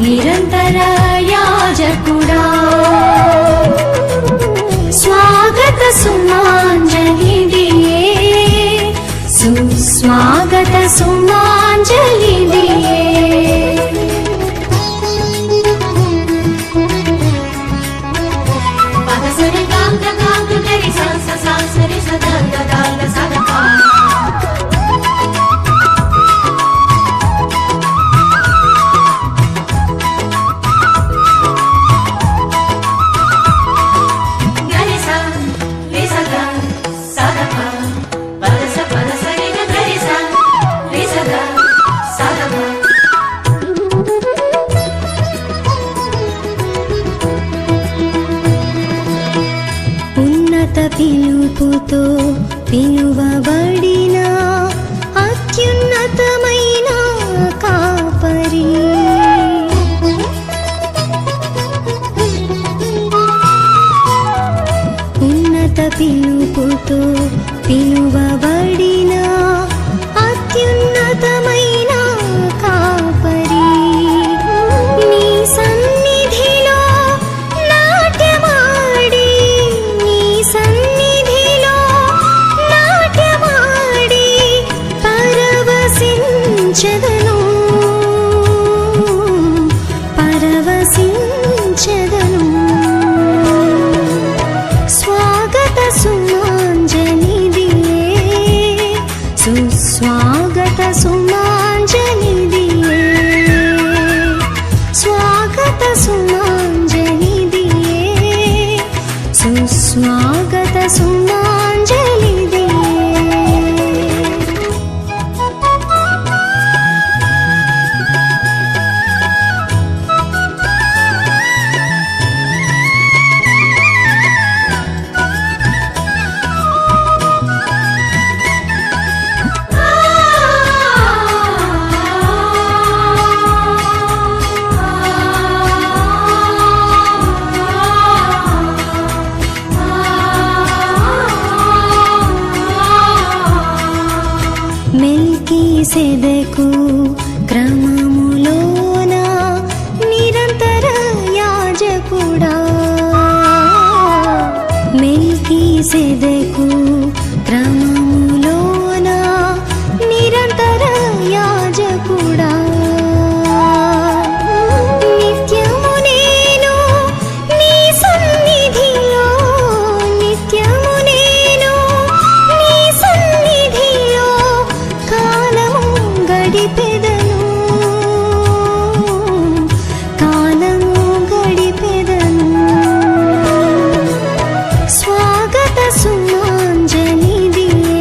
నిరంతర యాజకుడా స్వాగత సుమాంజలి దియే సుస్వాగత సుమాంజలి దియే పదసరి గాంగ గాంగ గరి సాస సాసరి సదాంగ దాంగ సదపా పిలుపుతో పిలువబడిన అత్యున్నతమైన కాపరి ఉన్నత పిలుపుతో పిలువబడిన అత్యున్నతమైన కాపరి నీ సన్నిధిలో నాట్యమాడి నీ సన్నిధిలో నాట్యమాడి పరవశించెదను పరవశించెదను స్వాగత సుమాంజలి దియే సుస్వాగత సుమాంజలి దియే స్వాగత సుమాంజలి దియే సుస్వాగత సుమాంజలి దియే మెల్కీసెదెకు క్రమములోన నిరంతర యాజకుడా మెల్కీసెదెకు క్రమములోన నిరంతర యాజకుడా నిత్యము నేను నీ సన్నిధిలో నిత్యము నేను నీ సన్నిధిలో కాలము గడిపెదను కాలము గడిపెదను స్వాగత సుమాంజలి దియే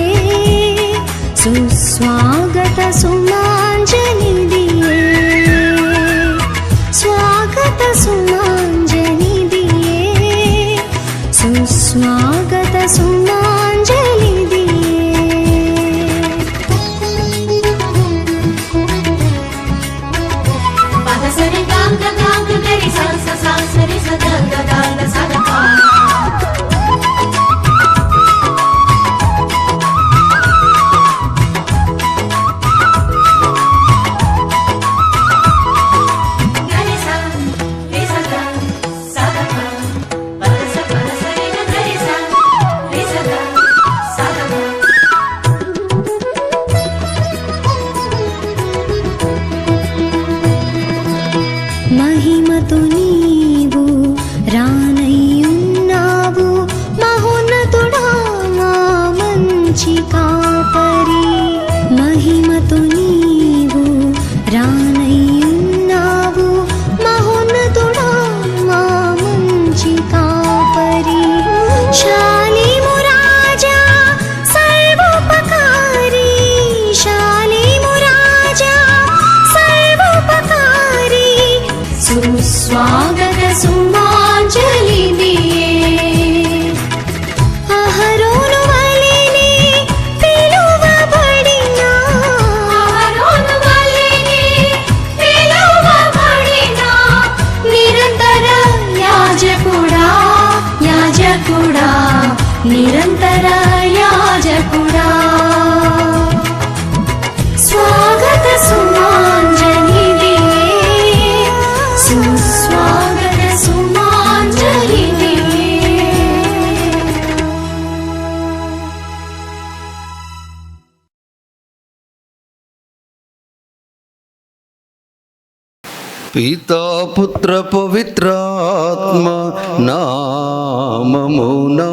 నిరంతరాయాజకుడా స్వాగత సుమాంజలివే సుస్వాగత సుమాంజలివే. పితా పుత్ర పవిత్రాత్మ నామమునా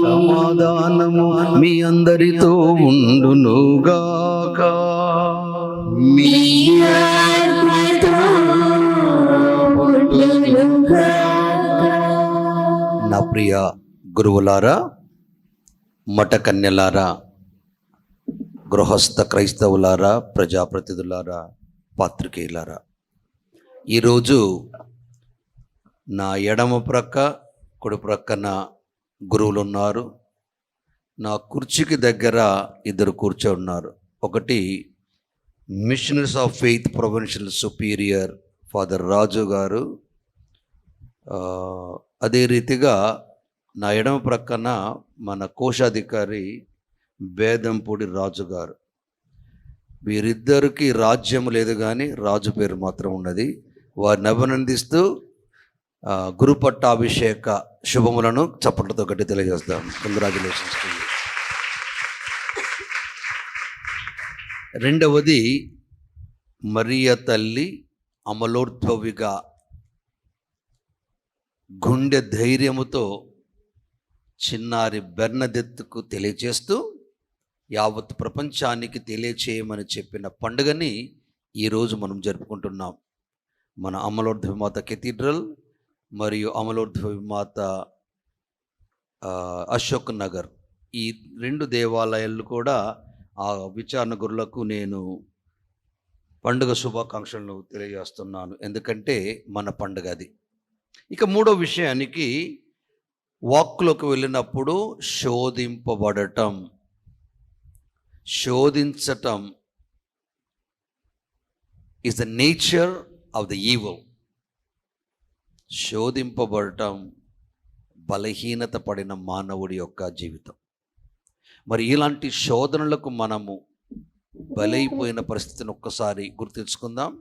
సమాధానము మీ అందరితో ఉండునుగాక. మీ ఆత్మతో ఉండునుగాక. నా ప్రియ గురువులారా, మఠకన్యలారా, గృహస్థ క్రైస్తవులారా, ప్రజాప్రతినిధులారా, పాత్రికేయులారా, ఈరోజు నా ఎడమ ప్రక్క కుడి ప్రక్కన గురువులు ఉన్నారు. నా కుర్చీకి దగ్గర ఇద్దరు కూర్చోన్నారు. ఒకటి missionaries of faith provincial superior father Raju గారు, అదే రీతిగా నా ఎడమ ప్రక్కన మన కోశాధికారి బేదంపూడి రాజు గారు. వీరిద్దరికి రాజ్యం లేదు కానీ రాజు పేరు మాత్రం ఉన్నది. వారిని అభినందిస్తూ గురు పట్టాభిషేక శుభములను చప్పట్లతో గట్టి తెలియజేస్తాం. కంగ్రాచులేషన్స్. రెండవది మరియ తల్లి అమలోద్భవిగా గుండె ధైర్యముతో చిన్నారి బెర్నదెత్తుకు తెలియజేస్తూ యావత్ ప్రపంచానికి తెలియచేయమని చెప్పిన పండుగని ఈరోజు మనం జరుపుకుంటున్నాం. మన అమలోద్భవిమాత కెథీడ్రల్ మరియు అమలోద్భవిమాత అశోక్ నగర్, ఈ రెండు దేవాలయాలు కూడా ఆ విచారణ గురులకు నేను పండుగ శుభాకాంక్షలను తెలియజేస్తున్నాను. ఎందుకంటే మన పండుగ అది. ఇక మూడో విషయానికి, వాక్లోకి వెళ్ళినప్పుడు శోధింపబడటం, శోధించటం is the nature of the evil. శోధింపబడటం బలహీనత పడిన మానవుడి యొక్క జీవితం. మరి ఇలాంటి శోధనలకు మనము బలైపోయిన పరిస్థితిని ఒక్కసారి గుర్తించుకుందాం.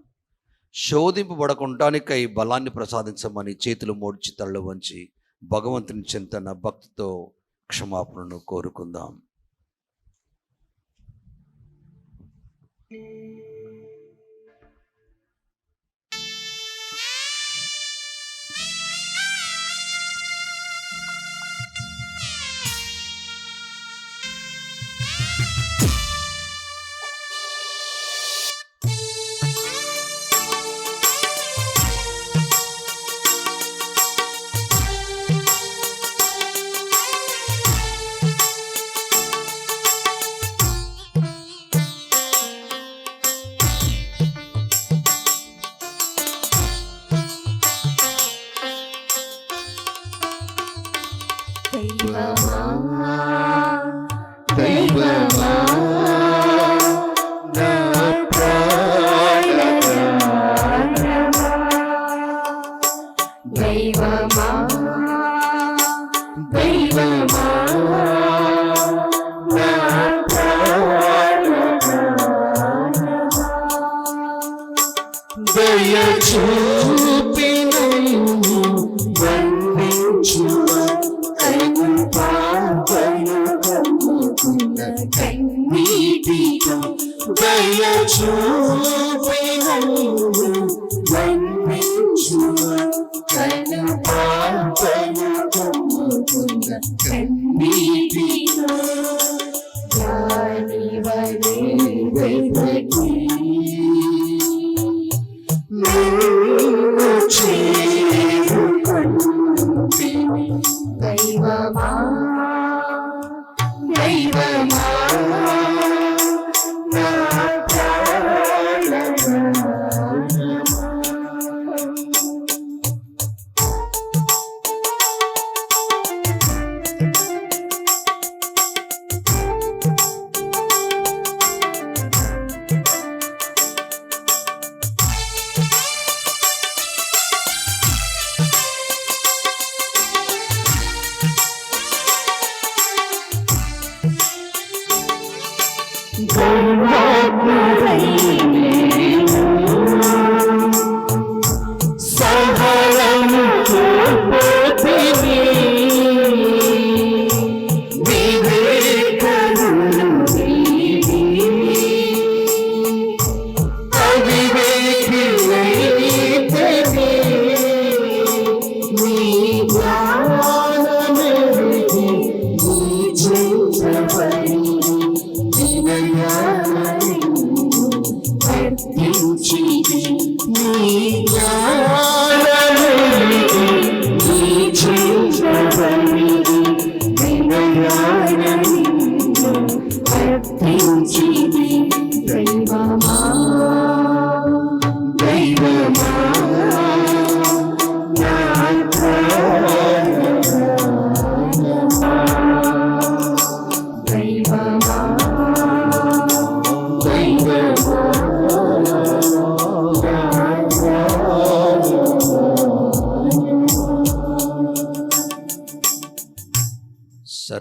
శోధింపబడకుండానికై బలాన్ని ప్రసాదించమని చేతులు మోడ్చి తళ్ళు వంచి భగవంతుని చింతన భక్తితో క్షమాపణను కోరుకుందాం.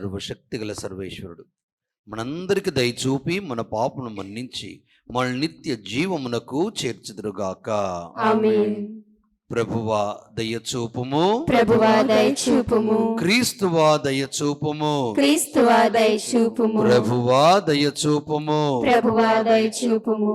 సర్వశక్తిగల సర్వేశ్వరుడు మనందరికి దయచూపి మన పాపను మన్నించి మన నిత్య జీవమునకు చేర్చుదురుగాక. ఆమేన్. ప్రభువా దయచూపుము, ప్రభువా దయచూపుము, క్రీస్తువా దయచూపుము, క్రీస్తువా దయచూపుము, ప్రభువా దయచూపుము. ప్రభువా దయచూపుము.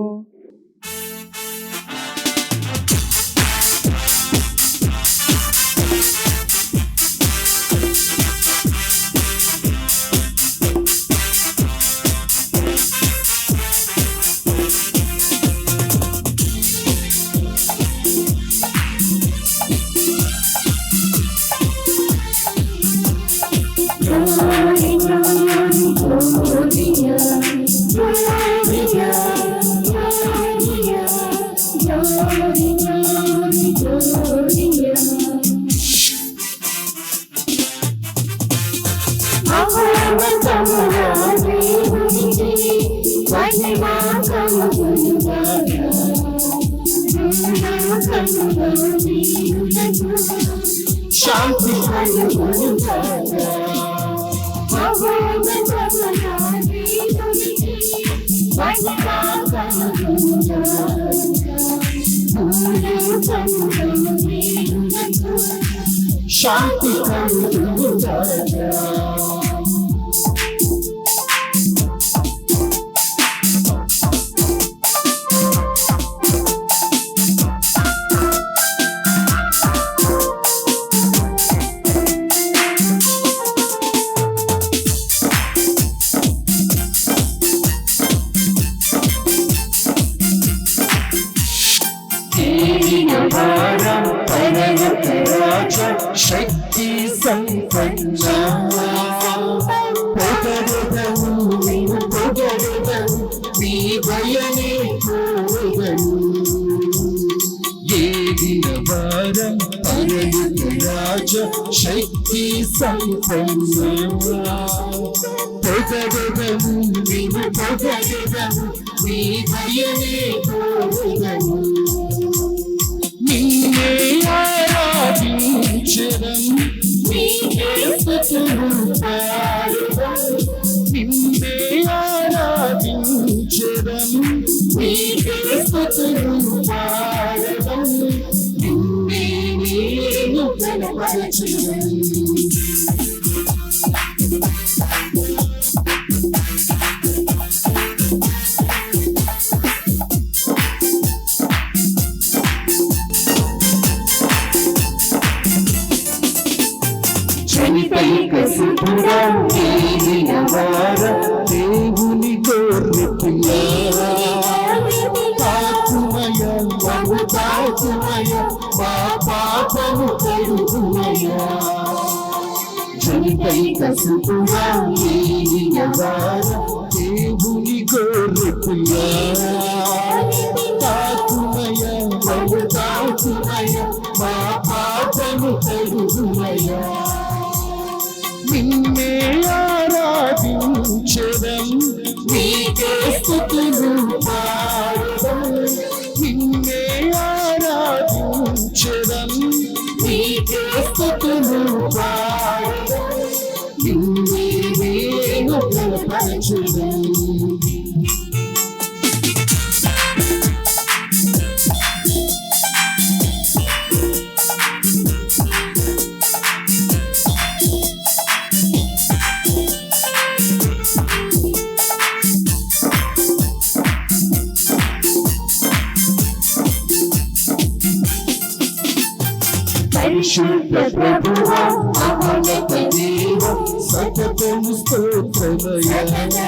శాంతి శాంతి శక్తి సంపన్న నీ భయనే ఏదిన వారం పరయుత రాజ శక్తి సంపన్న పొగడము నీవు పొగడము నీ భయనే పోగము నిన్నే ఆరాధించడం నీకే స్తుతులు పాడడం నిన్నే ఆరాధించడం నీకే స్తుతులు పాడడం నిన్నే నేను కనపరచడం దేవుని గొర్రె పిల్ల తాకుమయ మము తాకుమయ మా పాపము కడుగుమయ జనితైక సుతుడా దేవుని గొర్రె పిల్ల తాకుమయ మము తాకుమయ మా పాపము కడుగుమయ నిన్నే ఆరాధించడం నీకే స్తుతులు పాడడం నిన్నే ఆరాధించడం నీకే స్తుతులు పాడడం నిన్నే నేను కనపరచడం పరిశుద్ధ ప్రభువా అమోఘ దేవా సకలము స్తోత్రమయ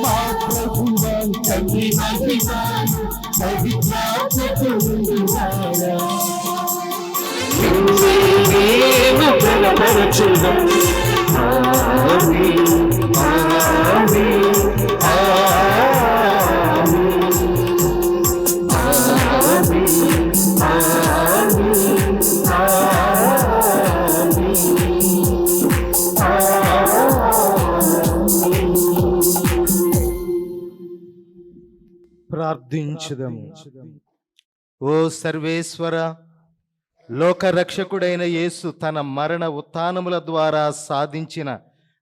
మా ప్రభువా తండ్రి మహిమాను పవిత్రాత్మకుడువాడా నిన్నే కనపరచుదాం ఆమేన్ ఆమేన్ ప్రార్థించుదము. ఓ సర్వేశ్వర, లోకరక్షకుడైన యేసు తన మరణ ఉత్థానముల ద్వారా సాధించిన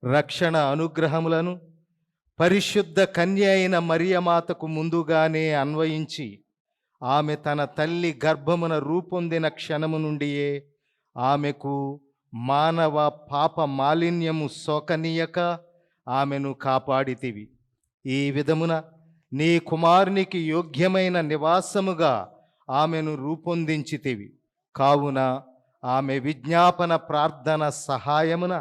రక్షణ అనుగ్రహములను పరిశుద్ధ కన్య అయిన మరియమాతకు ముందుగానే అన్వయించి ఆమె తన తల్లి గర్భమున రూపొందిన క్షణము నుండియే ఆమెకు మానవ పాప మాలిన్యము సోకనీయక ఆమెను కాపాడితివి. ఈ విధమున నీ కుమారునికి యోగ్యమైన నివాసముగా ఆమెను రూపొందించితివి. కావున ఆమె విజ్ఞాపన ప్రార్థన సహాయమున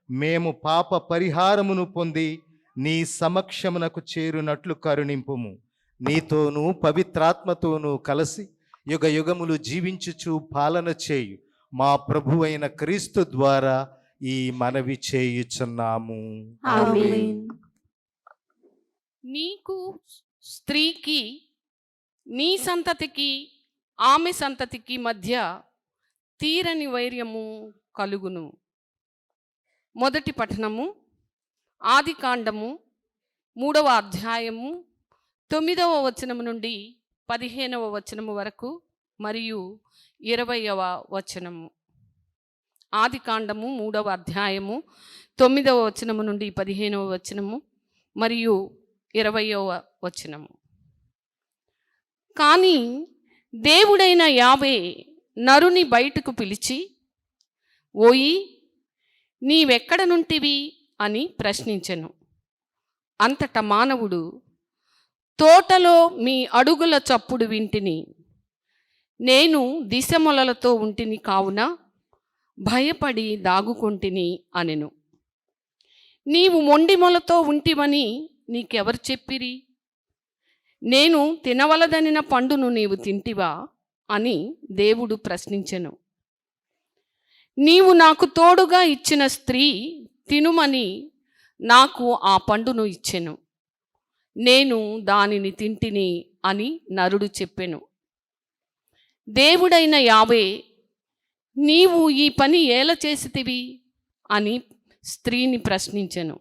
మేము పాప పరిహారమును పొంది నీ సమక్షమునకు చేరునట్లు కరుణింపుము. నీతోనూ పవిత్రాత్మతోనూ కలిసి యుగ యుగములు జీవించుచు పాలన చేయు మా ప్రభు అయిన క్రీస్తు ద్వారా ఈ మనవి చేయుచున్నాము. ఆమేన్. నీకు స్త్రీకి నీ సంతతికి ఆమె సంతతికి మధ్య తీరని వైర్యము కలుగును. మొదటి పఠనము ఆదికాండము 3వ అధ్యాయము 9వ వచనము నుండి 15వ వచనము వరకు మరియు 20వ వచనము. ఆదికాండము 3వ అధ్యాయము 9వ వచనము నుండి 15వ వచనము మరియు 20వ వచనము. కానీ దేవుడైన యావే నరుని బయటకు పిలిచి, ఓయి నీవెక్కడ నుంటివి అని ప్రశ్నించెను. అంతట మానవుడు, తోటలో మీ అడుగుల చప్పుడు వింటిని, నేను దిశమొలలతో ఉంటిని కావున భయపడి దాగుకొంటిని అనెను. నీవు మొండిమొలతో ఉంటివని నీకెవరు చెప్పిరి? నేను తినవలదనిన పండును నీవు తింటివా అని దేవుడు ప్రశ్నించెను. నీవు నాకు తోడుగా ఇచ్చిన స్త్రీ తినుమని నాకు ఆ పండును ఇచ్చెను, నేను దానిని తింటిని అని నరుడు చెప్పెను. దేవుడైన యావే, నీవు ఈ పని ఏల చేసితివి అని స్త్రీని ప్రశ్నించెను.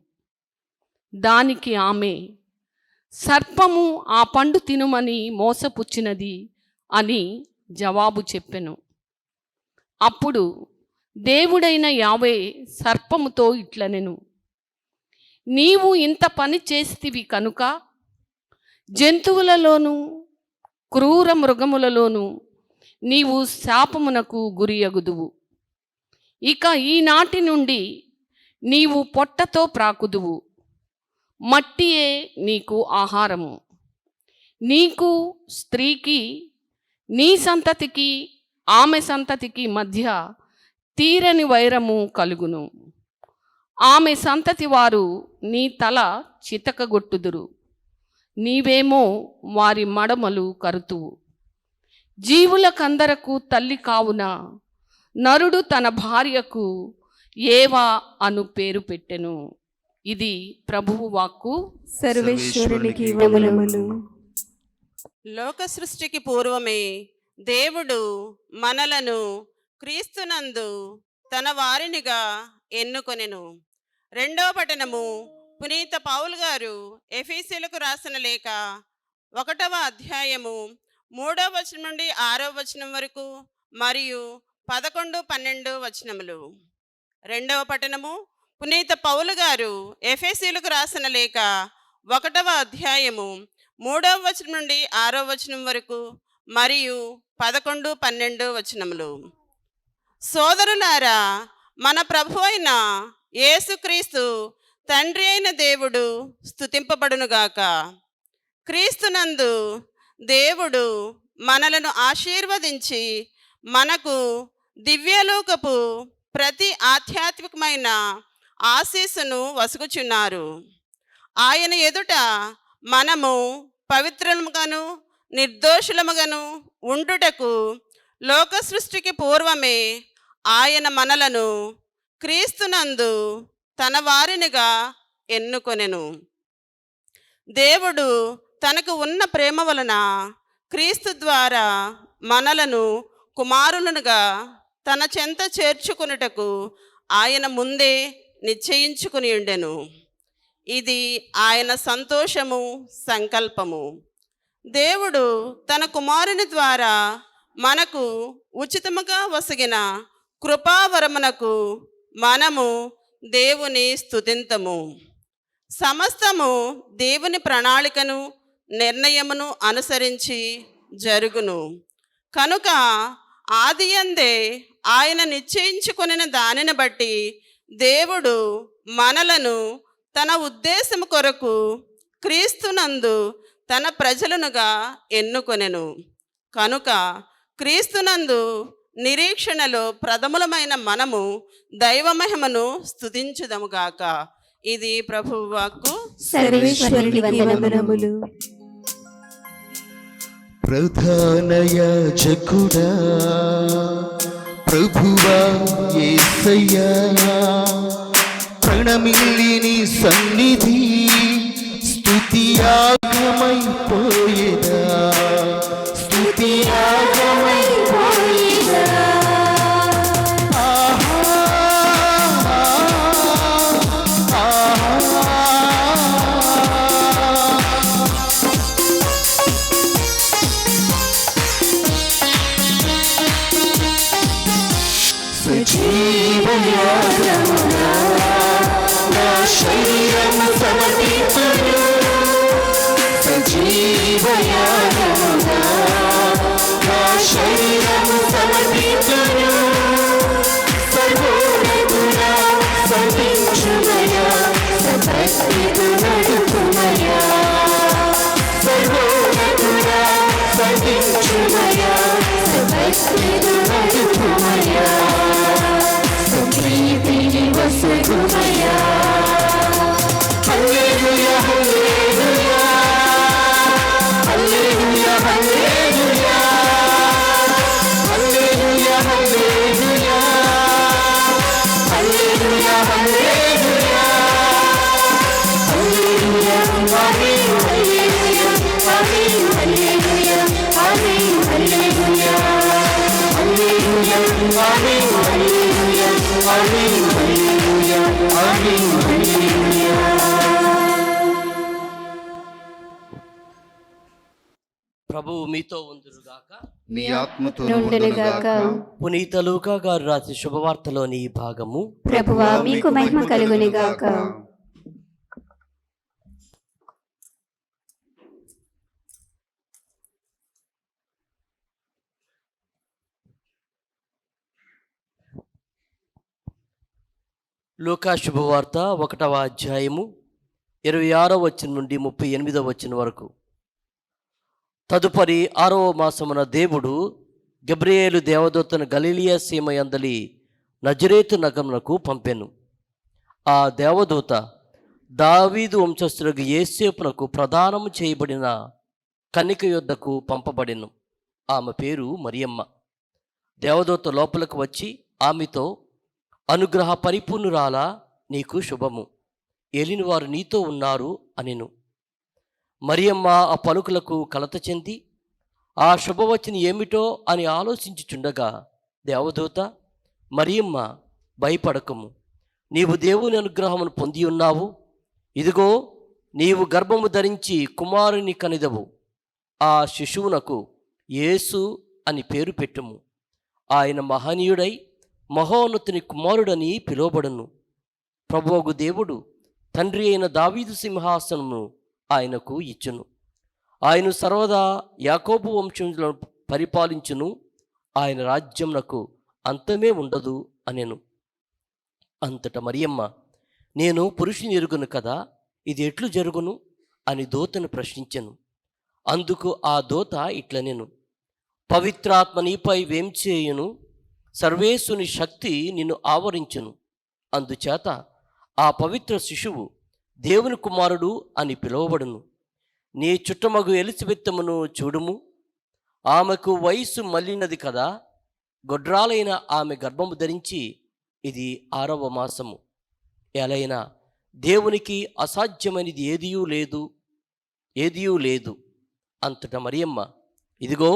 దానికి ఆమె, సర్పము ఆ పండు తినుమని మోసపుచ్చినది అని జవాబు చెప్పెను. అప్పుడు దేవుడైన యావే సర్పముతో ఇట్లనెను, నీవు ఇంత పని చేసితివి కనుక జంతువులలోనూ క్రూర మృగములలోనూ నీవు శాపమునకు గురియగుదువు. ఇక ఈనాటి నుండి నీవు పొట్టతో ప్రాకుదువు, మట్టియే నీకు ఆహారము. నీకు స్త్రీకి నీ సంతతికి ఆమె సంతతికి మధ్య తీరని వైరము కలుగును. ఆమె సంతతి వారు నీ తల చితకగొట్టుదురు, నీవేమో వారి మడమలు కరుతువు. జీవులకందరకు తల్లి కావున నరుడు తన భార్యకు ఏవా అను పేరు పెట్టెను. ఇది ప్రభువు వాక్కు. సర్వేశ్వరునికి వందనములు. లోక సృష్టికి పూర్వమే దేవుడు మనలను క్రీస్తునందు తన వారినిగా ఎన్నుకొనెను. రెండవ పఠనము పునీత పౌలు గారు ఎఫెసీయులకు రాసిన లేఖ 1వ అధ్యాయము 3వ వచనం నుండి 6వ వచనం వరకు మరియు 11, 12 వచనములు. రెండవ పఠనము పునీత పౌలు గారు ఎఫెసీయులకు రాసిన లేఖ 1వ అధ్యాయము 3వ వచనం నుండి 6వ వచనం వరకు మరియు 11, 12 వచనములు. సోదరులారా, మన ప్రభు అయిన యేసుక్రీస్తు తండ్రి అయిన దేవుడు స్తుతింపబడునుగాక. క్రీస్తునందు దేవుడు మనలను ఆశీర్వదించి మనకు దివ్యలోకపు ప్రతి ఆధ్యాత్మికమైన ఆశీస్సును వసుగుచున్నారు. ఆయన ఎదుట మనము పవిత్రముగాను నిర్దోషులముగాను ఉండుటకు లోక సృష్టికి పూర్వమే ఆయన మనలను క్రీస్తునందు తన వారినిగా ఎన్నుకొనెను. దేవుడు తనకు ఉన్న ప్రేమ వలన క్రీస్తు ద్వారా మనలను కుమారులనుగా తన చెంత చేర్చుకొనుటకు ఆయన ముందే నిశ్చయించుకుని ఉండెను. ఇది ఆయన సంతోషము, సంకల్పము. దేవుడు తన కుమారుని ద్వారా మనకు ఉచితముగా వసగిన కృపావరమునకు మనము దేవుని స్తుతింతము. సమస్తము దేవుని ప్రణాళికను నిర్ణయమును అనుసరించి జరుగును. కనుక ఆదియందే ఆయన నిశ్చయించుకొనిన దానిని బట్టి దేవుడు మనలను తన ఉద్దేశము కొరకు క్రీస్తునందు తన ప్రజలనుగా ఎన్నుకొనెను. కనుక క్రీస్తునందు నిరీక్షణలో ప్రథములమైన మనము దైవమహిమను స్తుతించుదముగాక. ఇది ప్రభువు వాక్కు. సర్వేశ్వరునికి వందనములు. ప్రధాన యాజకుడా ప్రభువా యేసయ్యా, ప్రణమిల్లి నీ సన్నిధి స్తుతియాగమైపోయేదా, స్తుతియాగమైపోయేదా. సజీవయాగముగా నా శరీరము సమర్పించును, సజీవయాగముగా నా శరీరము సమర్పించును. సర్వోన్నతుడా సర్వించుమయా, సభక్తితో నడుపుమయా, సర్వోన్నతుడా సర్వించుమయా, సభక్తితో నడుపుమయా, సంప్రీతిని వసగుమయా. హల్లెలూయా హల్లెలూయా హల్లెలూయా హల్లెలూయా హల్లెలూయా హల్లెలూయా హల్లెలూయా హల్లెలూయా హల్లెలూయా ఆమేన్ హల్లెలూయా ఆమేన్ హల్లెలూయా ఆమేన్ హల్లెలూయా హల్లెలూయా ఆమేన్ హల్లెలూయా ఆమేన్ హల్లెలూయా ఆమేన్ హల్లెలూయా. ప్రభువు మీతో ఉందురుగాక. నీ ఆత్మతో నుండునుగాక. పునీత లూకా గారు రాసిన శుభవార్తలోని ఈ భాగము. ప్రభువా మీకు మహిమ కలుగునుగాక. లూకా శుభవార్త 1వ అధ్యాయము 26వ వచనం నుండి 38వ వచనం వరకు. తదుపరి 6వ మాసమున దేవుడు గబ్రియేలు దేవదూతను గలిలియా సీమ యందలి నజరేతు నగమునకు పంపెను. ఆ దేవదూత దావీదు వంశస్థులకు యేసేపునకు ప్రదానము చేయబడిన కన్నిక యొద్దకు పంపబడెను. ఆమె పేరు మరియమ్మ. దేవదూత లోపలికి వచ్చి ఆమెతో, అనుగ్రహ పరిపూర్ణురాలా, నీకు శుభము, ఏలిన వారు నీతో ఉన్నారు అనెను. మరియమ్మ ఆ పలుకులకు కలత చెంది ఆ శుభవచనం ఏమిటో అని ఆలోచించుచుండగా దేవదూత, మరియమ్మ భయపడకము, నీవు దేవుని అనుగ్రహమును పొంది ఉన్నావు. ఇదిగో నీవు గర్భము ధరించి కుమారుని కనిదవు. ఆ శిశువునకు యేసు అని పేరు పెట్టుము. ఆయన మహనీయుడై మహోన్నతుని కుమారుడని పిలువబడును. ప్రభువగు దేవుడు తండ్రి అయిన దావీదు సింహాసనమును ఆయనకు ఇచ్చును. ఆయన సర్వదా యాకోబు వంశములను పరిపాలించును. ఆయన రాజ్యమునకు అంతమే ఉండదు అనెను. అంతట మరియమ్మ, నేను పురుషుని ఎరుగును కదా, ఇది ఎట్లు జరుగును అని దూతను ప్రశ్నించెను. అందుకు ఆ దూత ఇట్లనెను, పవిత్రాత్మ నీపై వేంచేయును, సర్వేశుని శక్తి నిన్ను ఆవరించును. అందుచేత ఆ పవిత్ర శిశువు దేవుని కుమారుడు అని పిలువబడును. నీ చుట్టమగు ఎలిజబెత్తమును చూడుము, ఆమెకు వయస్సు మళ్ళినది కదా, గొడ్రాలైన ఆమె గర్భము ధరించి ఇది 6వ మాసము. ఎలైనా దేవునికి అసాధ్యమైనది ఏదియూ లేదు. అంతట మరియమ్మ, ఇదిగో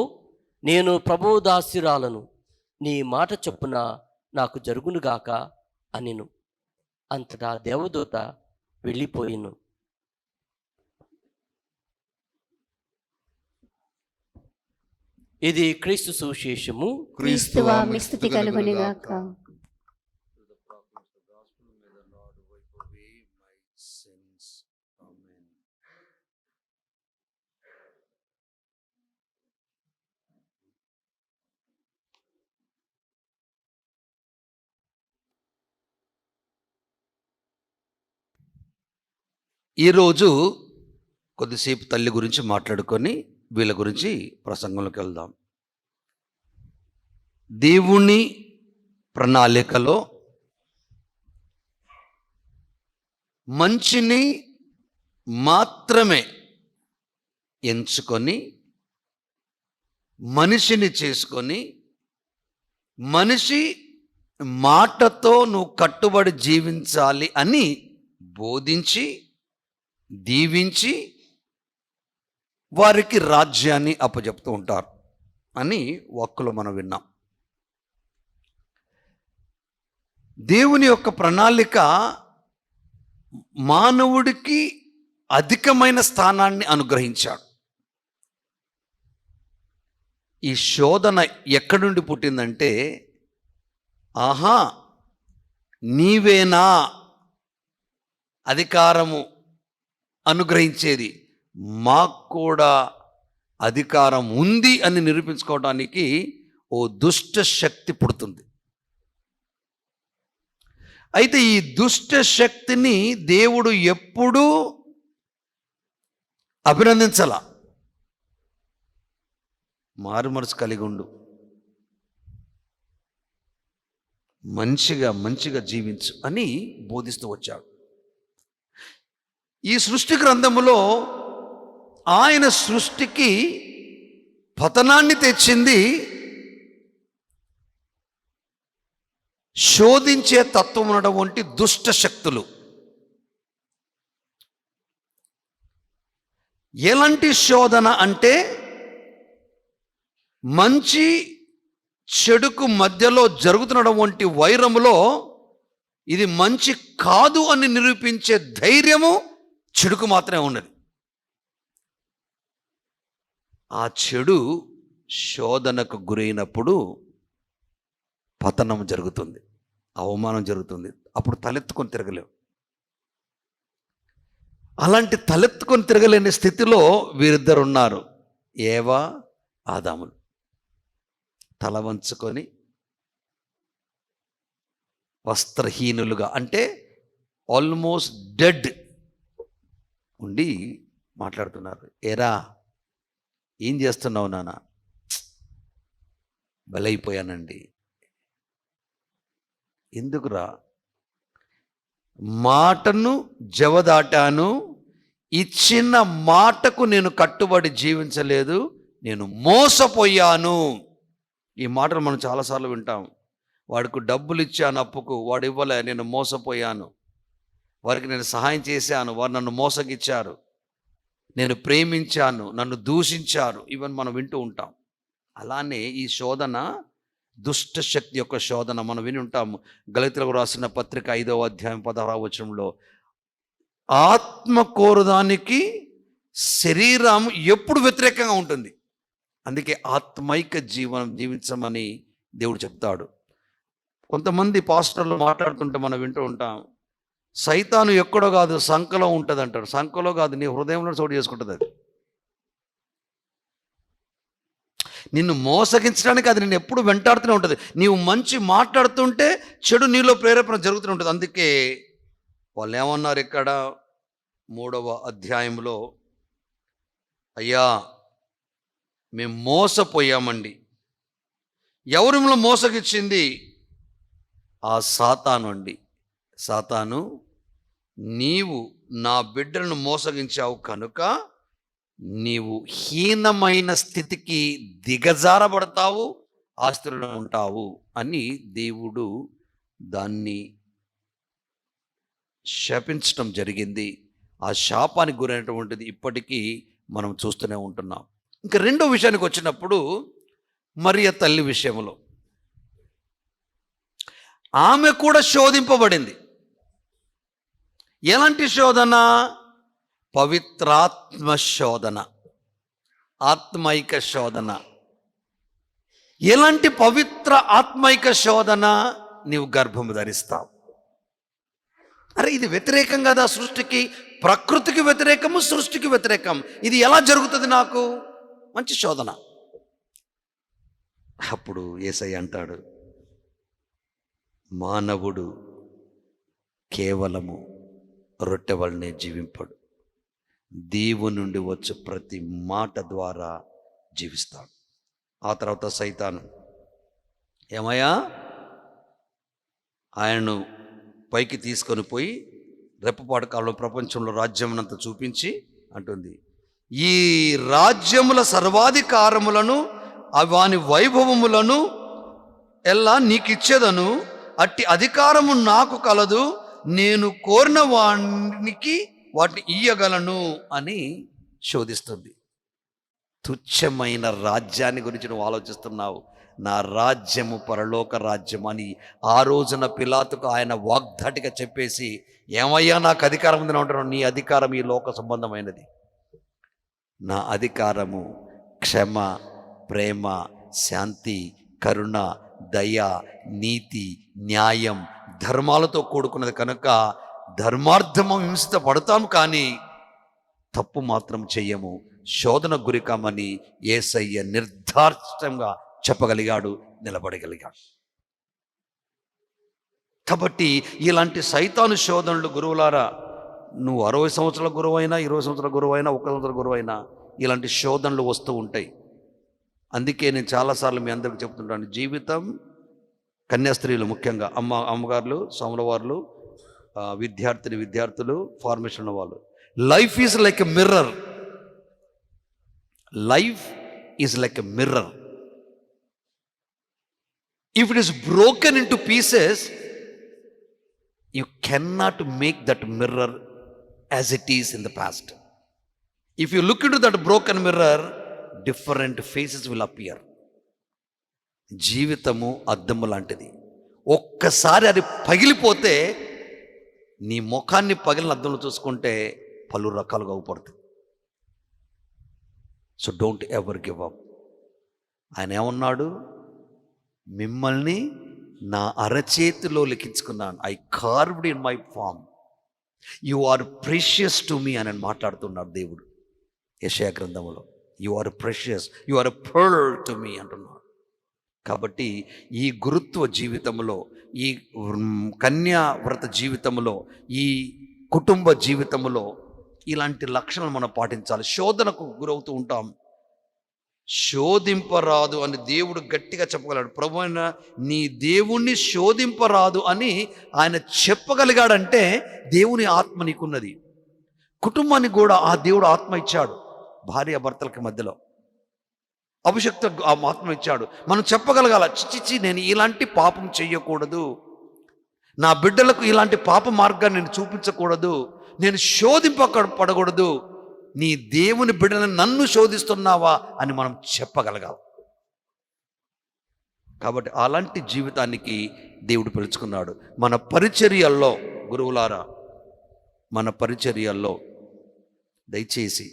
నేను ప్రభువు దాస్యురాలను, నీ మాట చొప్పున నాకు జరుగునుగాక అనెను. అంతటా దేవదూత వెళ్ళిపోయిను. ఇది క్రీస్తు సువిశేషము. క్రీస్తువా మీ స్తుతి కలుగునుగాక. ఈరోజు కొద్దిసేపు తల్లి గురించి మాట్లాడుకొని వీళ్ళ గురించి ప్రసంగంలోకి వెళ్దాం. దేవుని ప్రణాళికలో మంచిని మాత్రమే ఎంచుకొని మనిషిని చేసుకొని మనిషి మాటతో నువ్వు కట్టుబడి జీవించాలి అని బోధించి దీవించి వారికి రాజ్యాన్ని అప్పచెప్తూ ఉంటారు అని వాక్కులో మనం విన్నాం. దేవుని యొక్క ప్రణాళిక మానవుడికి అధికమైన స్థానాన్ని అనుగ్రహించాడు. ఈ శోధన ఎక్కడి నుండి పుట్టిందంటే, ఆహా నీవేనా అధికారము అనుగ్రహించేది, మాకు కూడా అధికారం ఉంది అని నిరూపించుకోవడానికి ఓ దుష్ట శక్తి పుడుతుంది. అయితే ఈ దుష్ట శక్తిని దేవుడు ఎప్పుడూ అభినందించాల. మారు మనసు కలిగి ఉండు, మంచిగా జీవించు అని బోధిస్తూ వచ్చాడు. ఈ సృష్టి గ్రంథములో ఆయన సృష్టికి పతనాన్ని తెచ్చింది శోధించే తత్వం ఉన్నటువంటి దుష్ట శక్తులు. ఎలాంటి శోధన అంటే, మంచి చెడుకు మధ్యలో జరుగుతున్నటువంటి వైరములో ఇది మంచి కాదు అని నిరూపించే ధైర్యము చెడుకు మాత్రమే ఉన్నది. ఆ చెడు శోధనకు గురైనప్పుడు పతనం జరుగుతుంది, అవమానం జరుగుతుంది. అప్పుడు తలెత్తుకొని తిరగలేవు. అలాంటి తలెత్తుకొని తిరగలేని స్థితిలో వీరిద్దరు ఉన్నారు, ఏవా ఆదాములు. తల వంచుకొని వస్త్రహీనులుగా, అంటే ఆల్మోస్ట్ డెడ్ ఉండి మాట్లాడుతున్నారు. ఏరా ఏం చేస్తున్నావు నాన్న? బలైపోయానండి. ఎందుకురా? మాటను జవదాటాను, ఇచ్చిన మాటకు నేను కట్టుబడి జీవించలేదు, నేను మోసపోయాను. ఈ మాటలు మనం చాలాసార్లు వింటాం. వాడికి డబ్బులు ఇచ్చాను అప్పుకు, వాడు ఇవ్వలే, నేను మోసపోయాను. వారికి నేను సహాయం చేశాను, వారు నన్ను మోసగిచ్చారు. నేను ప్రేమించాను, నన్ను దూషించారు. ఇవన్నీ మనం వింటూ ఉంటాం. అలానే ఈ శోధన దుష్ట శక్తి యొక్క శోధన మనం విని ఉంటాము. గలతీయులకు రాసిన పత్రిక 5వ అధ్యాయం 16వ వచనంలో, ఆత్మ కోరుదానికి శరీరం ఎప్పుడు వ్యతిరేకంగా ఉంటుంది. అందుకే ఆత్మైక జీవనం జీవించమని దేవుడు చెప్తాడు. కొంతమంది పాస్టర్లు మాట్లాడుతుంటే మనం వింటూ ఉంటాం, సైతాను ఎక్కడో కాదు సంకలో ఉంటుంది అంటాడు. సంకలో కాదు, నీ హృదయంలో చోటు చేసుకుంటుంది. అది నిన్ను మోసగించడానికి అది నిన్ను ఎప్పుడు వెంటాడుతూనే ఉంటుంది. నీవు మంచి మాట్లాడుతుంటే చెడు నీలో ప్రేరేపణ జరుగుతూనే ఉంటుంది. అందుకే వాళ్ళు ఏమన్నారు ఇక్కడ 3వ అధ్యాయంలో, అయ్యా మేము మోసపోయామండి. ఎవరు మిమ్మల్ని మోసగిచ్చింది? ఆ సాతాను అండి. సాతాను, నీవు నా బిడ్డలను మోసగించావు కనుక నీవు హీనమైన స్థితికి దిగజారబడతావు, ఆస్తులను ఉంటావు అని దేవుడు దాన్ని శపించడం జరిగింది. ఆ శాపానికి గురైనటువంటిది ఇప్పటికీ మనం చూస్తూనే ఉంటున్నాం. ఇంకా రెండో విషయానికి వచ్చినప్పుడు, మరియ తల్లి విషయంలో ఆమె కూడా శోధింపబడింది. ఎలాంటి శోధన? పవిత్రాత్మ శోధన, ఆత్మైక శోధన. ఎలాంటి పవిత్ర ఆత్మైక శోధన? నీవు గర్భము ధరిస్తావు. అరే ఇది వ్యతిరేకం కదా సృష్టికి. ప్రకృతికి వ్యతిరేకము, సృష్టికి వ్యతిరేకం. ఇది ఎలా జరుగుతుంది నాకు? మంచి శోధన. అప్పుడు యేసయ్య అంటాడు, మానవుడు కేవలము రొట్టె వలనే జీవింపడు, దేవుని నుండి వచ్చే ప్రతి మాట ద్వారా జీవిస్తాడు. ఆ తర్వాత సైతాను, ఏమయ్యా, ఆయనను పైకి తీసుకొని పోయి రెప్పపాటు కాలంలో ప్రపంచంలో రాజ్యమునంతా చూపించి అంటుంది, ఈ రాజ్యముల సర్వాధికారములను వాని వైభవములను ఎల్లా నీకు ఇచ్చేదను, అట్టి అధికారము నాకు కలదు, నేను కోరిన వానికి వాటిని ఇయ్యగలను అని శోధిస్తుంది. తుచ్చమైన రాజ్యాన్ని గురించి నువ్వు ఆలోచిస్తున్నావు. నా రాజ్యము పరలోక రాజ్యం అని ఆ రోజున పిలాతుకు ఆయన వాగ్దాటిగా చెప్పేసి, ఏమయ్యా నాకు అధికారం ఉందని అంటున్నావు? నీ అధికారం ఈ లోక సంబంధమైనది. నా అధికారము క్షమ, ప్రేమ, శాంతి, కరుణ, దయ, నీతి, న్యాయం, ధర్మాలతో కూడుకున్నది కనుక ధర్మార్థము హింసిత పడతాము, కానీ తప్పు మాత్రం చెయ్యము, శోధన గురికామని యేసయ్య నిర్ధార్యంగా చెప్పగలిగాడు, నిలబడగలిగాడు. కాబట్టి ఇలాంటి సైతాను శోధనలు గురువులారా, నువ్వు 60 సంవత్సరాల గురువు అయినా, 20 సంవత్సరాల గురువు అయినా, 1 సంవత్సరాల గురువు అయినా, ఇలాంటి శోధనలు వస్తూ ఉంటాయి. అందుకే నేను చాలాసార్లు మీ అందరికి చెప్తుంటాను, జీవితం కన్యాస్త్రీలు, ముఖ్యంగా అమ్మగారులు, సోమలవారులు, విద్యార్థులు, ఫార్మేషన్ ఉన్న వాళ్ళు, life is like a mirror. Life is like a mirror. If it is broken in to pieces, you cannot make that mirror as it is in the past. If you look into that broken mirror, different faces will appear. జీవితము అద్దము లాంటిది. ఒక్కసారి అది పగిలిపోతే నీ ముఖాన్ని పగిలిన అద్దంలో చూసుకుంటే పలు రకాలుగా అవుపడుతుంది. So don't ever give up. ఆయన ఏమన్నాడు? మిమ్మల్ని నా అరచేతిలో లిఖించుకున్నాను, I carved in my palm, you are precious to me అని మాట్లాడుతున్నాడు దేవుడు యెషయా గ్రంథంలో. You are precious, you are pearl to me అంటున్నాడు. కాబట్టి ఈ గురుత్వ జీవితంలో, ఈ కన్యా వ్రత జీవితంలో, ఈ కుటుంబ జీవితంలో ఇలాంటి లక్షణాలు మనం పాటించాలి. శోధనకు గురవుతూ ఉంటాం. శోధింపరాదు అని దేవుడు గట్టిగా చెప్పగలడు. ప్రభు అయిన నీ దేవుణ్ణి శోధింపరాదు అని ఆయన చెప్పగలిగాడంటే దేవుని ఆత్మ నీకున్నది. కుటుంబానికి కూడా ఆ దేవుడు ఆత్మ ఇచ్చాడు. భార్య భర్తలకి మధ్యలో అభిషక్త ఆ ఆత్మ ఇచ్చాడు. మనం చెప్పగలగాల, చిచిచి నేను ఇలాంటి పాపం చెయ్యకూడదు, నా బిడ్డలకు ఇలాంటి పాప మార్గాన్ని నేను చూపించకూడదు, నేను శోధింపబడకూడదు, నీ దేవుని బిడ్డలను నన్ను శోధిస్తున్నావా అని మనం చెప్పగలగాలి. కాబట్టి అలాంటి జీవితానికి దేవుడు పిలుచుకున్నాడు. మన పరిచర్యల్లో గురువులారా, మన పరిచర్యల్లో దయచేసి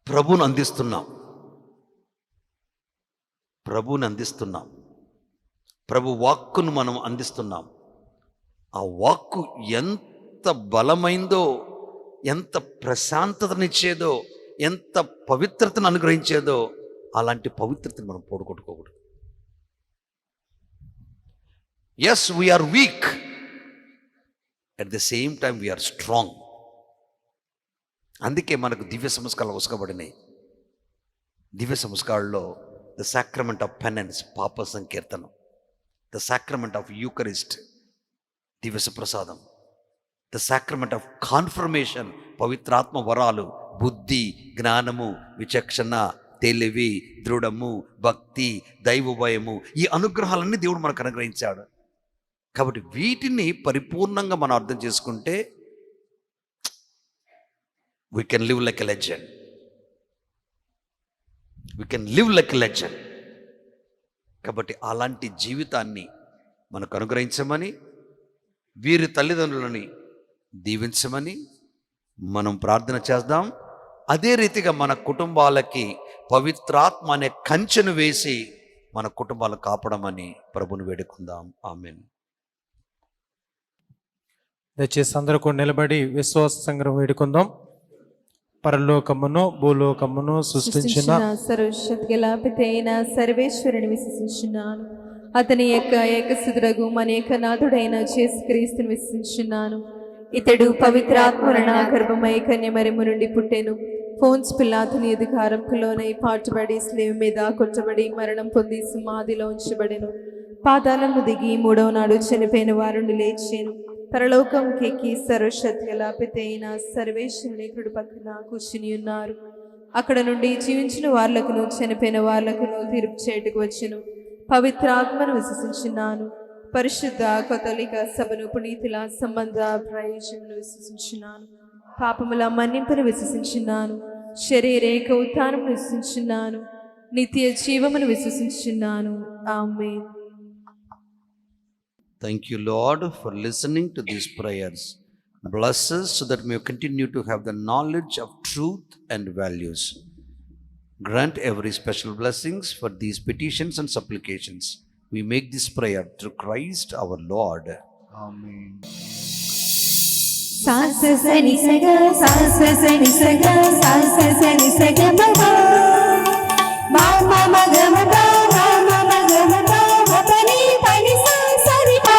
ప్రభువుని అందిస్తున్నాం, ప్రభు వాక్కును మనం అందిస్తున్నాం. ఆ వాక్కు ఎంత బలమైందో, ఎంత ప్రశాంతతనిచ్చేదో, ఎంత పవిత్రతను అనుగ్రహించేదో, అలాంటి పవిత్రతను మనం పోగొట్టుకోకూడదు. Yes, we are weak, at the same time we are strong. అందుకే మనకు దివ్య సంస్కారాలు ఉసుకబడినాయి. దివ్య సంస్కారాల్లో ద సాక్రమెంట్ ఆఫ్ పెనెన్స్, పాప సంకీర్తనం, ద సాక్రమెంట్ ఆఫ్ యూకరిస్ట్, దివ్య ప్రసాదం, ద సాక్రమెంట్ ఆఫ్ కాన్ఫర్మేషన్, పవిత్రాత్మ వరాలు, బుద్ధి, జ్ఞానము, విచక్షణ, తెలివి, దృఢము, భక్తి, దైవ భయము, ఈ అనుగ్రహాలన్నీ దేవుడు మనకు అనుగ్రహించాడు. కాబట్టి వీటిని పరిపూర్ణంగా మనం అర్థం చేసుకుంటే we can live like a legend. We can live like a legend. కాబట్టి అలాంటి జీవితాన్ని మనకు అనుగ్రహించమని, వీరి తల్లిదండ్రులని దీవించమని మనం ప్రార్థన చేద్దాం. అదే రీతిగా మన కుటుంబాలకి పవిత్రాత్మ అనే కంచెను వేసి మన కుటుంబాలను కాపాడమని ప్రభుని వేడుకుందాం. ఆమేన్. దయచేసి అందరూ కూడా నిలబడి విశ్వాస సంగ్రహం వేడుకుందాం. పరలోకమును భూలోకమును సృష్టించిన సర్వశక్తి గల పితైన సర్వేశ్వరుని విశ్వసించున్నాను. అతని యొక్క ఏకసుతుడగు మన ఏకనాథుడైన యేసుక్రీస్తుని విశ్వసించున్నాను. ఇతడు పవిత్రాత్మరణ గర్భమై కన్యమరిము నుండి పుట్టెను. ఫోన్స్ పిల్లాతుని అధికారంకు లోనై పాటుబడి స్లేవ్ మీద కొట్టబడి మరణం పొంది సమాధిలో ఉంచబడెను. పాతాళము దిగి మూడవ నాడు చనిపోయిన వారు లేచాను. పరలోకం కెక్కి సర్వశక్తి గల పిత అయిన సర్వేశ్వరుని కుడి పక్కన కూర్చుని ఉన్నారు. అక్కడ నుండి జీవించిన వార్లకును చనిపోయిన వార్లకును తీర్పు చేటుకు వచ్చెను. పవిత్ర ఆత్మను విశ్వసించున్నాను. పరిశుద్ధ కథోలిక సభను పునీతుల సంబంధ ప్రయోజనమును విశ్వసించున్నాను. పాపముల మన్నింపును విశ్వసించున్నాను. శరీరేక ఉత్థానమును విశ్వసించున్నాను. నిత్య జీవమును విశ్వసించున్నాను. ఆమేన్. Thank you, Lord, for listening to these prayers. Bless us so that we may continue to have the knowledge of truth and values. Grant every special blessings for these petitions and supplications. We make this prayer through Christ our Lord. Amen. sa sa sa ni sa ga sa sa sa ni sa ga sa sa sa ni sa ga ma ma ma ma ma ga ma pa ma ma ma ga ma pa ma pa ni sa sa ni pa.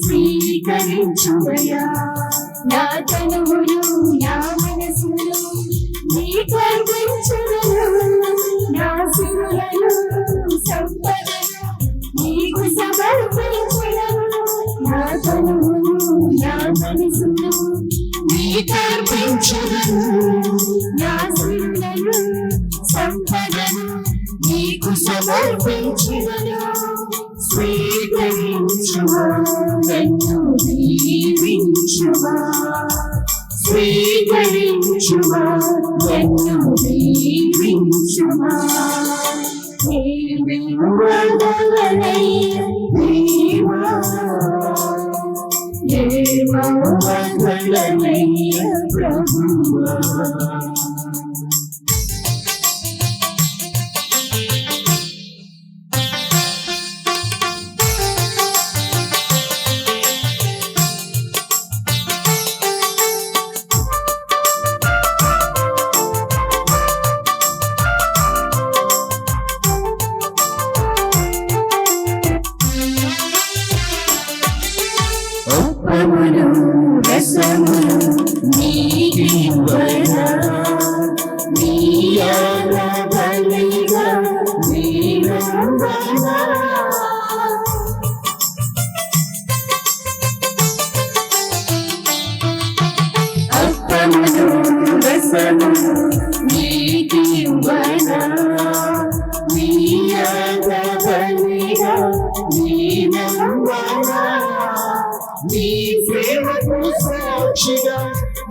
స్వీకరించుమయా నా తనువును నా మనసును నీకు అర్పించును. నా సిరులను సంపదను నీకు సమర్పించును. నా తనువును నా మనసును నీకు అర్పించును. నా సిరులను సంపదను నీకు సమర్పించును. స్వీకరించుమా నన్ను దీవించుమా. స్వీకరించుమా నన్ను దీవించుమా. దేవా దేవా ప్రభువా. నీ ప్రేమకు సాక్షిగా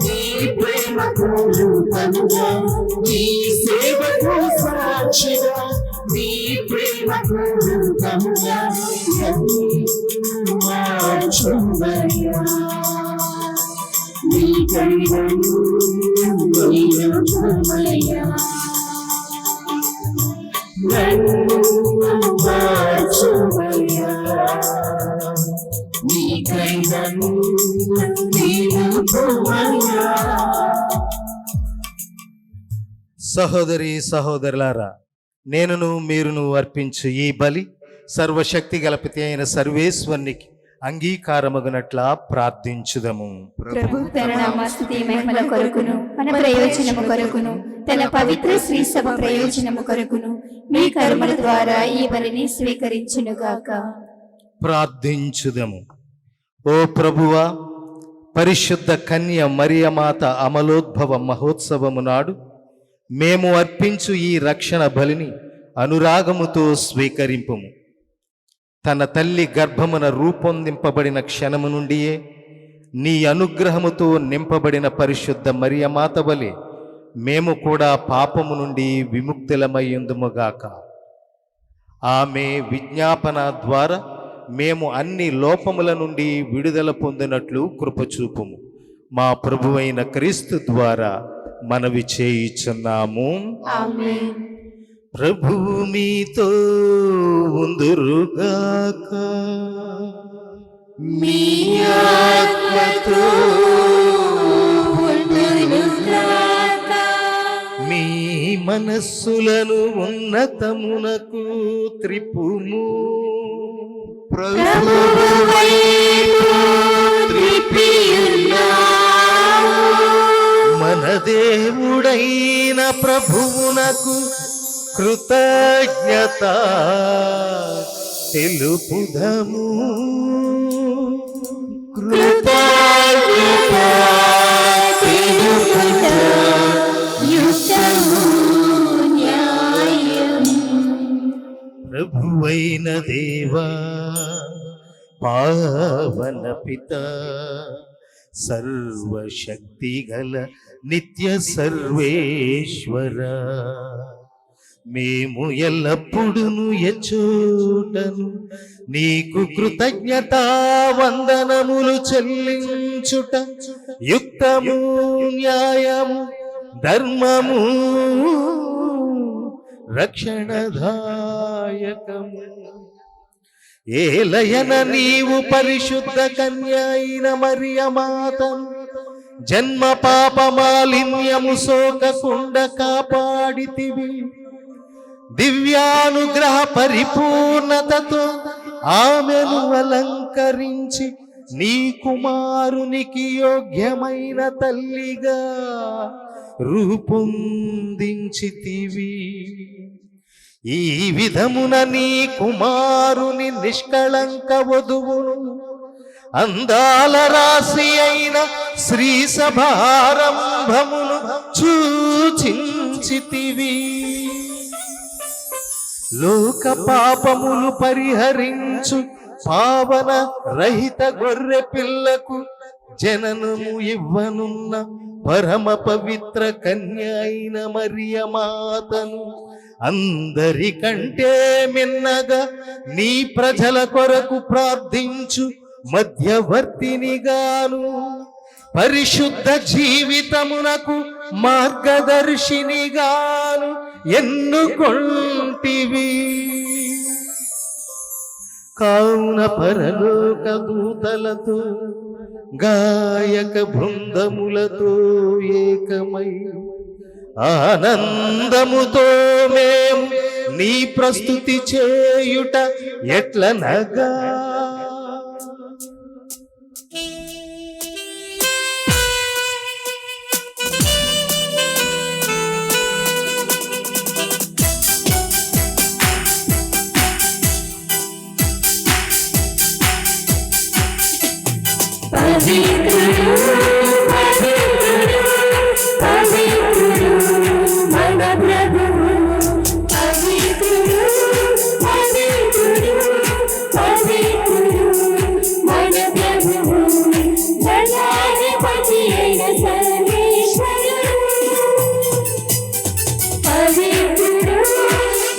నీ ప్రేమకు రూపముగా నీ సేవకు సాక్షిగా నీ ప్రేమకు రూపముగా మార్చుమయ్యా. నీ కైవను మార్చుమయ్యా. నన్ను మార్చుమయ్యా. సహోదరి సహోదరులారా, నేనును మీరును అర్పించు ఈ బలి సర్వశక్తి గలపితి అయిన సర్వేశ్వరునికి అంగీకారమగునట్లా ప్రార్థించుదము. ప్రభు తన నామస్తుతి మహిమల కొరకును మన ప్రయోజనము కొరకును తన పవిత్ర శ్రీ సభ ప్రయోజనము కొరకును మీ కర్మల ద్వారా ఈ బలిని స్వీకరించునుగాక. ప్రార్థించుదము. ఓ ప్రభువా, పరిశుద్ధ కన్య మరియమాత అమలోద్భవ మహోత్సవము నాడు మేము అర్పించు ఈ రక్షణ బలిని అనురాగముతో స్వీకరింపుము. తన తల్లి గర్భమున రూపొందింపబడిన క్షణము నుండియే నీ అనుగ్రహముతో నింపబడిన పరిశుద్ధ మరియమాత వలె మేము కూడా పాపము నుండి విముక్తులమయ్యుందుముగాక. ఆమె విజ్ఞాపన ద్వారా మేము అన్ని లోపముల నుండి విడుదల పొందినట్లు కృపచూపుము. మా ప్రభువైన క్రీస్తు ద్వారా మనవి చేయుచున్నాము. ఆమేన్. ప్రభువు మీతో ఉందురుగాక. మీ ఆత్మతో ఉండునుగాక. మీ మనస్సులను ఉన్నతమునకు త్రిప్పుము. ప్రభువు వైపు త్రిప్పియున్నాము. మన దేవుడైన ప్రభువునకు కృతజ్ఞత తెలుపుదము. కృతజ్ఞత తెలుపుట యుక్తము న్యాయము. ప్రభువైన దేవా, పావన పిత, సర్వశక్తి గల నిత్య సర్వేశ్వర, మేము ఎల్లప్పుడూ ఎచ్చోటను నీకు కృతజ్ఞతా వందనములు చెల్లించుట యుక్తము న్యాయము ధర్మము రక్షణదాయకము. ఏలయన నీవు పరిశుద్ధ కన్య అయిన మరియమాతను జన్మ పాప మాలిన్యము సోకకుండ కాపాడితివి. దివ్యానుగ్రహ పరిపూర్ణతతో ఆమెను అలంకరించి నీ కుమారునికి యోగ్యమైన తల్లిగా రూపొందించితివి. ఈ విధమున నీ కుమారుని నిష్కళంక వధువును అందాల రాశి అయిన శ్రీ సభారంభమును సూచించితివి. లోక పాపములు పరిహరించు పావన రహిత గొర్రె పిల్లకు జననము ఇవ్వనున్న పరమ పవిత్ర కన్య అయిన మరియమాతను అందరికంటే మిన్నగా నీ ప్రజల కొరకు ప్రార్థించు మధ్యవర్తినిగాను పరిశుద్ధ జీవితమునకు మార్గదర్శినిగాను ఎన్నుకొంటివి. కావున పరలోక దూతలతో గాయక బృందములతో ఏకమై ఆనందముతో మేము నీ ప్రస్తుతి చేయుట ఎట్లనగా పవిత్రుడు పవిత్రుడు పవిత్రుడు మన ప్రభువు. పవిత్రుడు పవిత్రుడు పవిత్రుడు మన ప్రభువు. దయాధిపతి అయిన సర్వేశ్వరుడు. పవిత్రుడు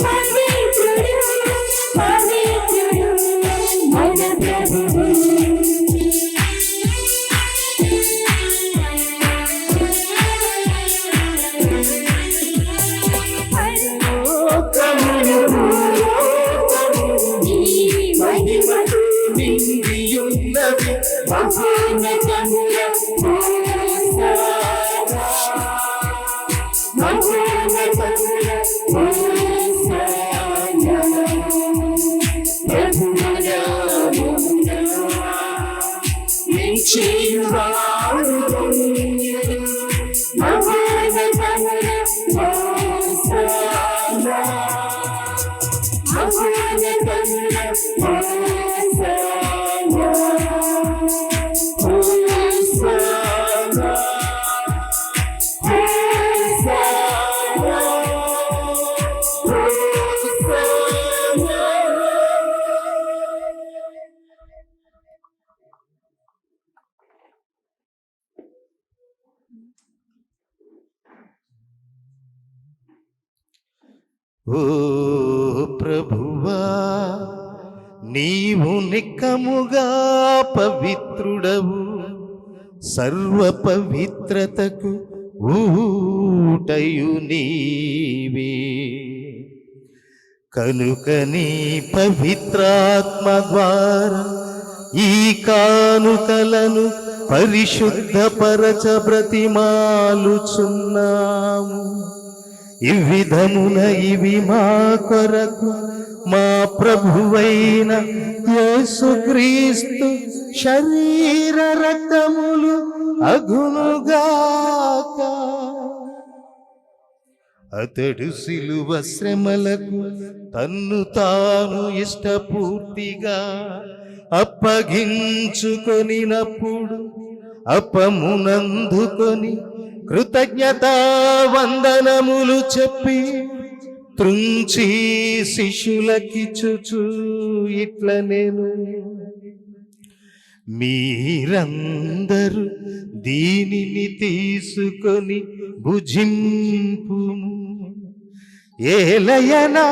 పవిత్రుడు పవిత్రుడు మన ప్రభువు. Oh, ఓ ప్రభువా, నీవు నిక్కముగా పవిత్రుడవు, సర్వ పవిత్రతకు ఊటయు నీవే. కనుక నీ పవిత్రాత్మ ద్వారా ఈ కానుకలను పరిశుద్ధపరచ బ్రతిమాలుచున్నాము. ఈ విధమున ఇవి మా కొరకు మా ప్రభువైన యేసుక్రీస్తు శరీర రక్తములు అగునుగాక. అతడు సిలువ శ్రమలకు తన్ను తాను ఇష్టపూర్తిగా అప్పగించుకొనినప్పుడు అప్పమునందుకొని కృతజ్ఞతా వందనములు చెప్పి త్రుంచి శిష్యులకిచ్చుచు ఇట్ల నేను, మీరందరూ దీనిని తీసుకొని భుజింపుము. ఏలయనా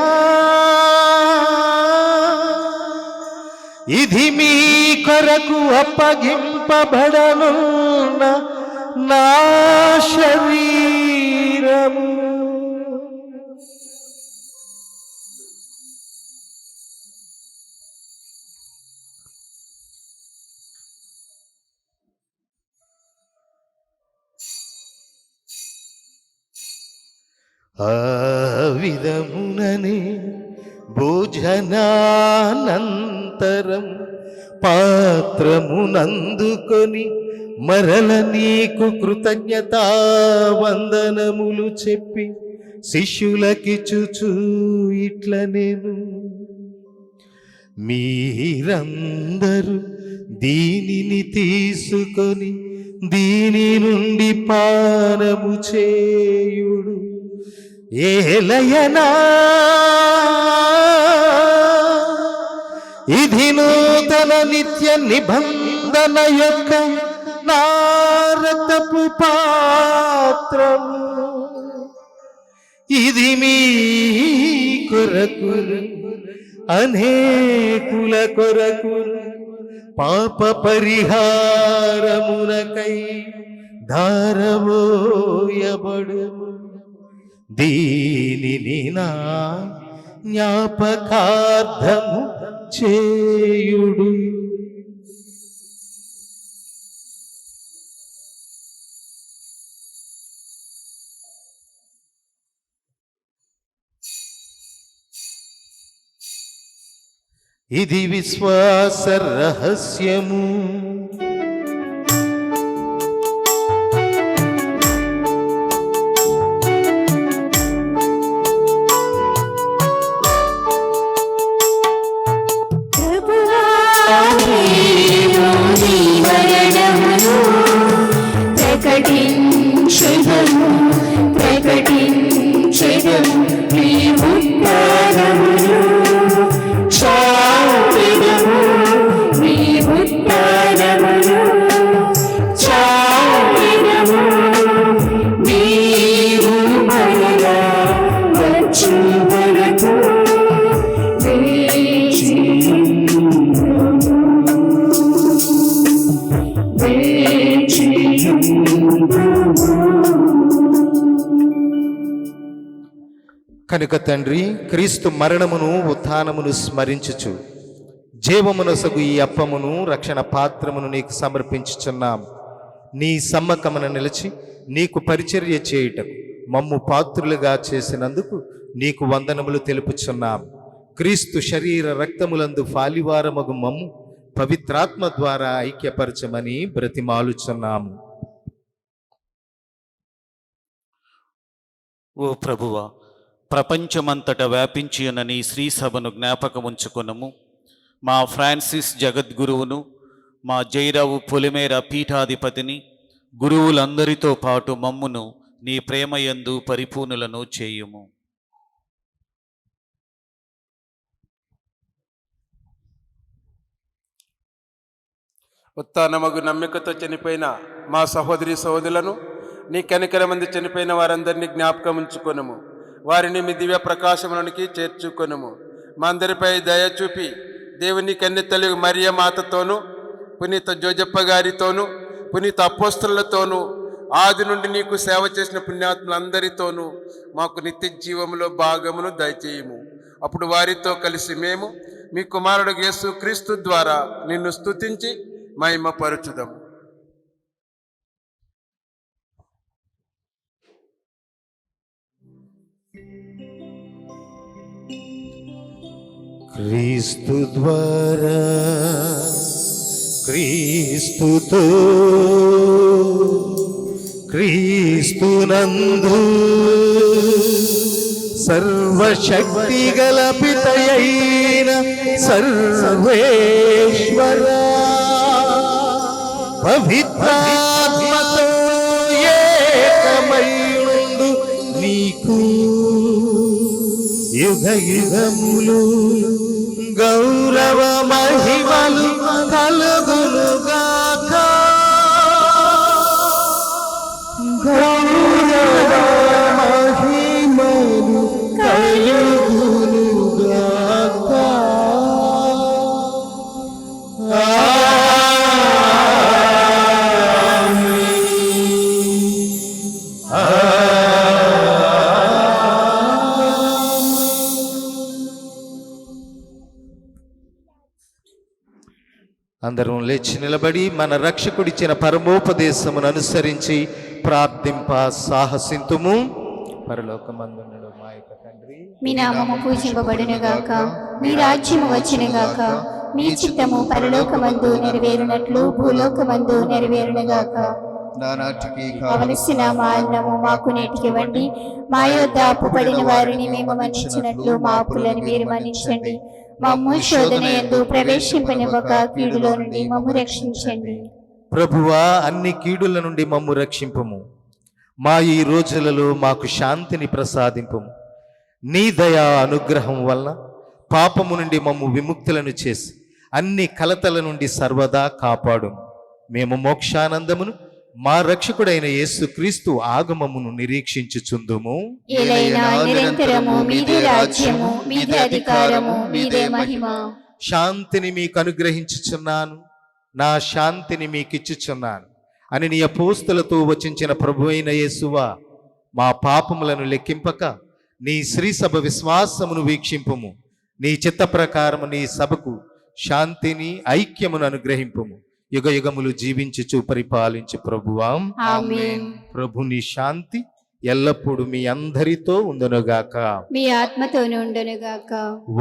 ఇది మీ కొరకు అప్పగింపబడనున్న నా శరీరము. ఆ విధముననే భోజనానంతరం పాత్రమునందుకొని మరల నీకు కృతజ్ఞతా వందనములు చెప్పి శిష్యులకిచ్చుచు ఇట్ల నేను, మీరందరూ దీనిని తీసుకొని దీని నుండి పానము చేయుడు. ఏలయనా ఇది నూతన నిత్య నిబంధన యొక్క నా రక్తపు పాత్రము. ఇది మీ కొరకు అనేకుల కొరకు పాప పరిహారమునకై ధారవోయబడు. దీనిని నా జ్ఞాపకార్థము చేయుడు. ఇది విశ్వాస రహస్యము. కనుక తండ్రి, క్రీస్తు మరణమును ఉత్థానమును స్మరించుచు జీవమునసగు ఈ అప్పమును రక్షణ పాత్రమును నీకు సమర్పించుచున్నాం. నీ సమ్మకమున నిలిచి నీకు పరిచర్య చేయుటకు మమ్ము పాత్రులుగా చేసినందుకు నీకు వందనములు తెలుపుచున్నాం. క్రీస్తు శరీర రక్తములందు ఫాలివారమగు మమ్ము పవిత్రాత్మ ద్వారా ఐక్యపరచమని బ్రతిమాలుచున్నాము. ఓ ప్రభువా, ప్రపంచమంతటా వ్యాపించి ఉన్న నీ శ్రీ సభను జ్ఞాపకముంచుకొనము. మా ఫ్రాన్సిస్ జగద్గురువును, మా జైరావు పొలిమేర పీఠాధిపతిని, గురువులందరితో పాటు మమ్మును నీ ప్రేమయందు పరిపూర్ణులను చేయుము. ఉత్తానమగు నమ్మికతో చనిపోయిన మా సహోదరి సహోదరులను నీ కనికరమంది చనిపోయిన వారందరినీ జ్ఞాపకం ఉంచుకొనుము. వారిని మీ దివ్య ప్రకాశంలోనికి చేర్చుకొనుము. మా అందరిపై దయ చూపి దేవుని కన్యతల్లి మరియ మాతతోనూ, పునీత జోజప్ప గారితోనూ, పునీత అపోస్తలులతోనూ, ఆది నుండి నీకు సేవ చేసిన పుణ్యాత్ములందరితోనూ మాకు నిత్య జీవములో భాగమును దయచేయము. అప్పుడు వారితో కలిసి మేము మీ కుమారుడు యేసు క్రీస్తు ద్వారా నిన్ను స్తుతించి మహిమపరచుదాము. క్రీస్తు ద్వారా, క్రీస్తుతో, క్రీస్తునందు సర్వశక్తి గల పితయైన సర్వేశ్వర పవిత్రాత్మతో ఏకమైయుండు నీకు యుగ యుగములు గౌరవ మహిమలు కలుగునుగాక. గౌరవ మహిమలు కలుగునుగాక. అందరం లేచి నిలబడి మన రక్షకుడిచ్చిన పరమోపదేశమును అనుసరించి ప్రార్థింప సాహసింతుము. పరలోకమందుండు మా యొక్క తండ్రి, మీ నామము పూజింపబడునుగాక, మీ రాజ్యము వచ్చునుగాక, మీ చిత్తము పరలోకమందు నెరవేరునట్లు భూలోకమందు నెరవేరునుగాక. నానాటికి కావలసిన మా అన్నము మాకు నేటికివ్వండి, మా యొద్ద అప్పు పడిన వారిని మేము మన్నించినట్లు మా అప్పులను మీరు మన్నించండి. మమ్ము శోధన యందు ప్రవేశింపనివ్వక కీడులో నుండి మమ్ము రక్షించండి. ప్రభువా, అన్ని కీడుల నుండి మమ్ము రక్షింపుము. మా ఈ రోజులలో మాకు శాంతిని ప్రసాదింపుము. నీ దయా అనుగ్రహం వలన పాపము నుండి మమ్ము విముక్తులను చేసి అన్ని కలతల నుండి సర్వదా కాపాడు. మేము మోక్షానందమును మా రక్షకుడైన యేసుక్రీస్తు ఆగమమును నిరీక్షించుచుందుము. ఏలైనా నిరంతరము మీదే రాజ్యము, మీదే అధికారము, మీదే మహిమ. శాంతిని మీకు అనుగ్రహించుచున్నాను, నా శాంతిని మీకిచ్చుచున్నాను అని నీ అపోస్తలతో వచించిన ప్రభు అయిన యేసువా, మా పాపములను లెక్కింపక నీ శ్రీ సభ విశ్వాసమును వీక్షింపుము. నీ చిత్త ప్రకారము నీ సభకు శాంతిని ఐక్యమును అనుగ్రహింపుము. యుగ యుగములు జీవించుచు పరిపాలించు ప్రభువా. ఆమేన్. ప్రభుని శాంతి ఎల్లప్పుడూ మీ అందరితో ఉండునుగాక. మీ ఆత్మతోనూ ఉండునుగాక.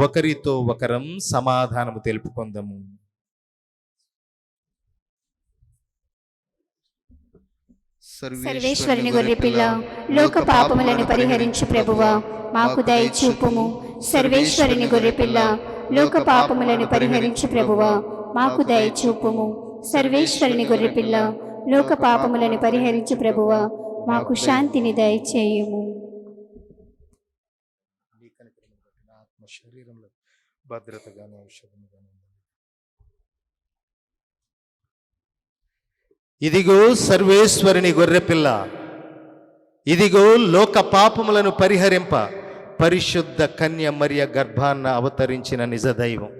ఒకరితో ఒకరం సమాధానము తెలుపుకొందము. సర్వేశ్వరుని గొర్రెపిల్ల, లోక పాపములను పరిహరించు ప్రభువా, మాకు దయ చూపుము. సర్వేశ్వరుని గొర్రెపిల్ల, లోక పాపములను పరిహరించు ప్రభువా, మాకు దయ చూపుము. సర్వేశ్వరుని గొర్రెపిల్ల, లోక పాపములను పరిహరించు ప్రభువా, మాకు శాంతిని దయచేయుము. శరీరంలో భద్రతగాను ఔషధముగాను. ఇదిగో సర్వేశ్వరుని గొర్రెపిల్ల, ఇదిగో లోక పాపములను పరిహరింప పరిశుద్ధ కన్య మరియ గర్భాన్న అవతరించిన నిజదైవం.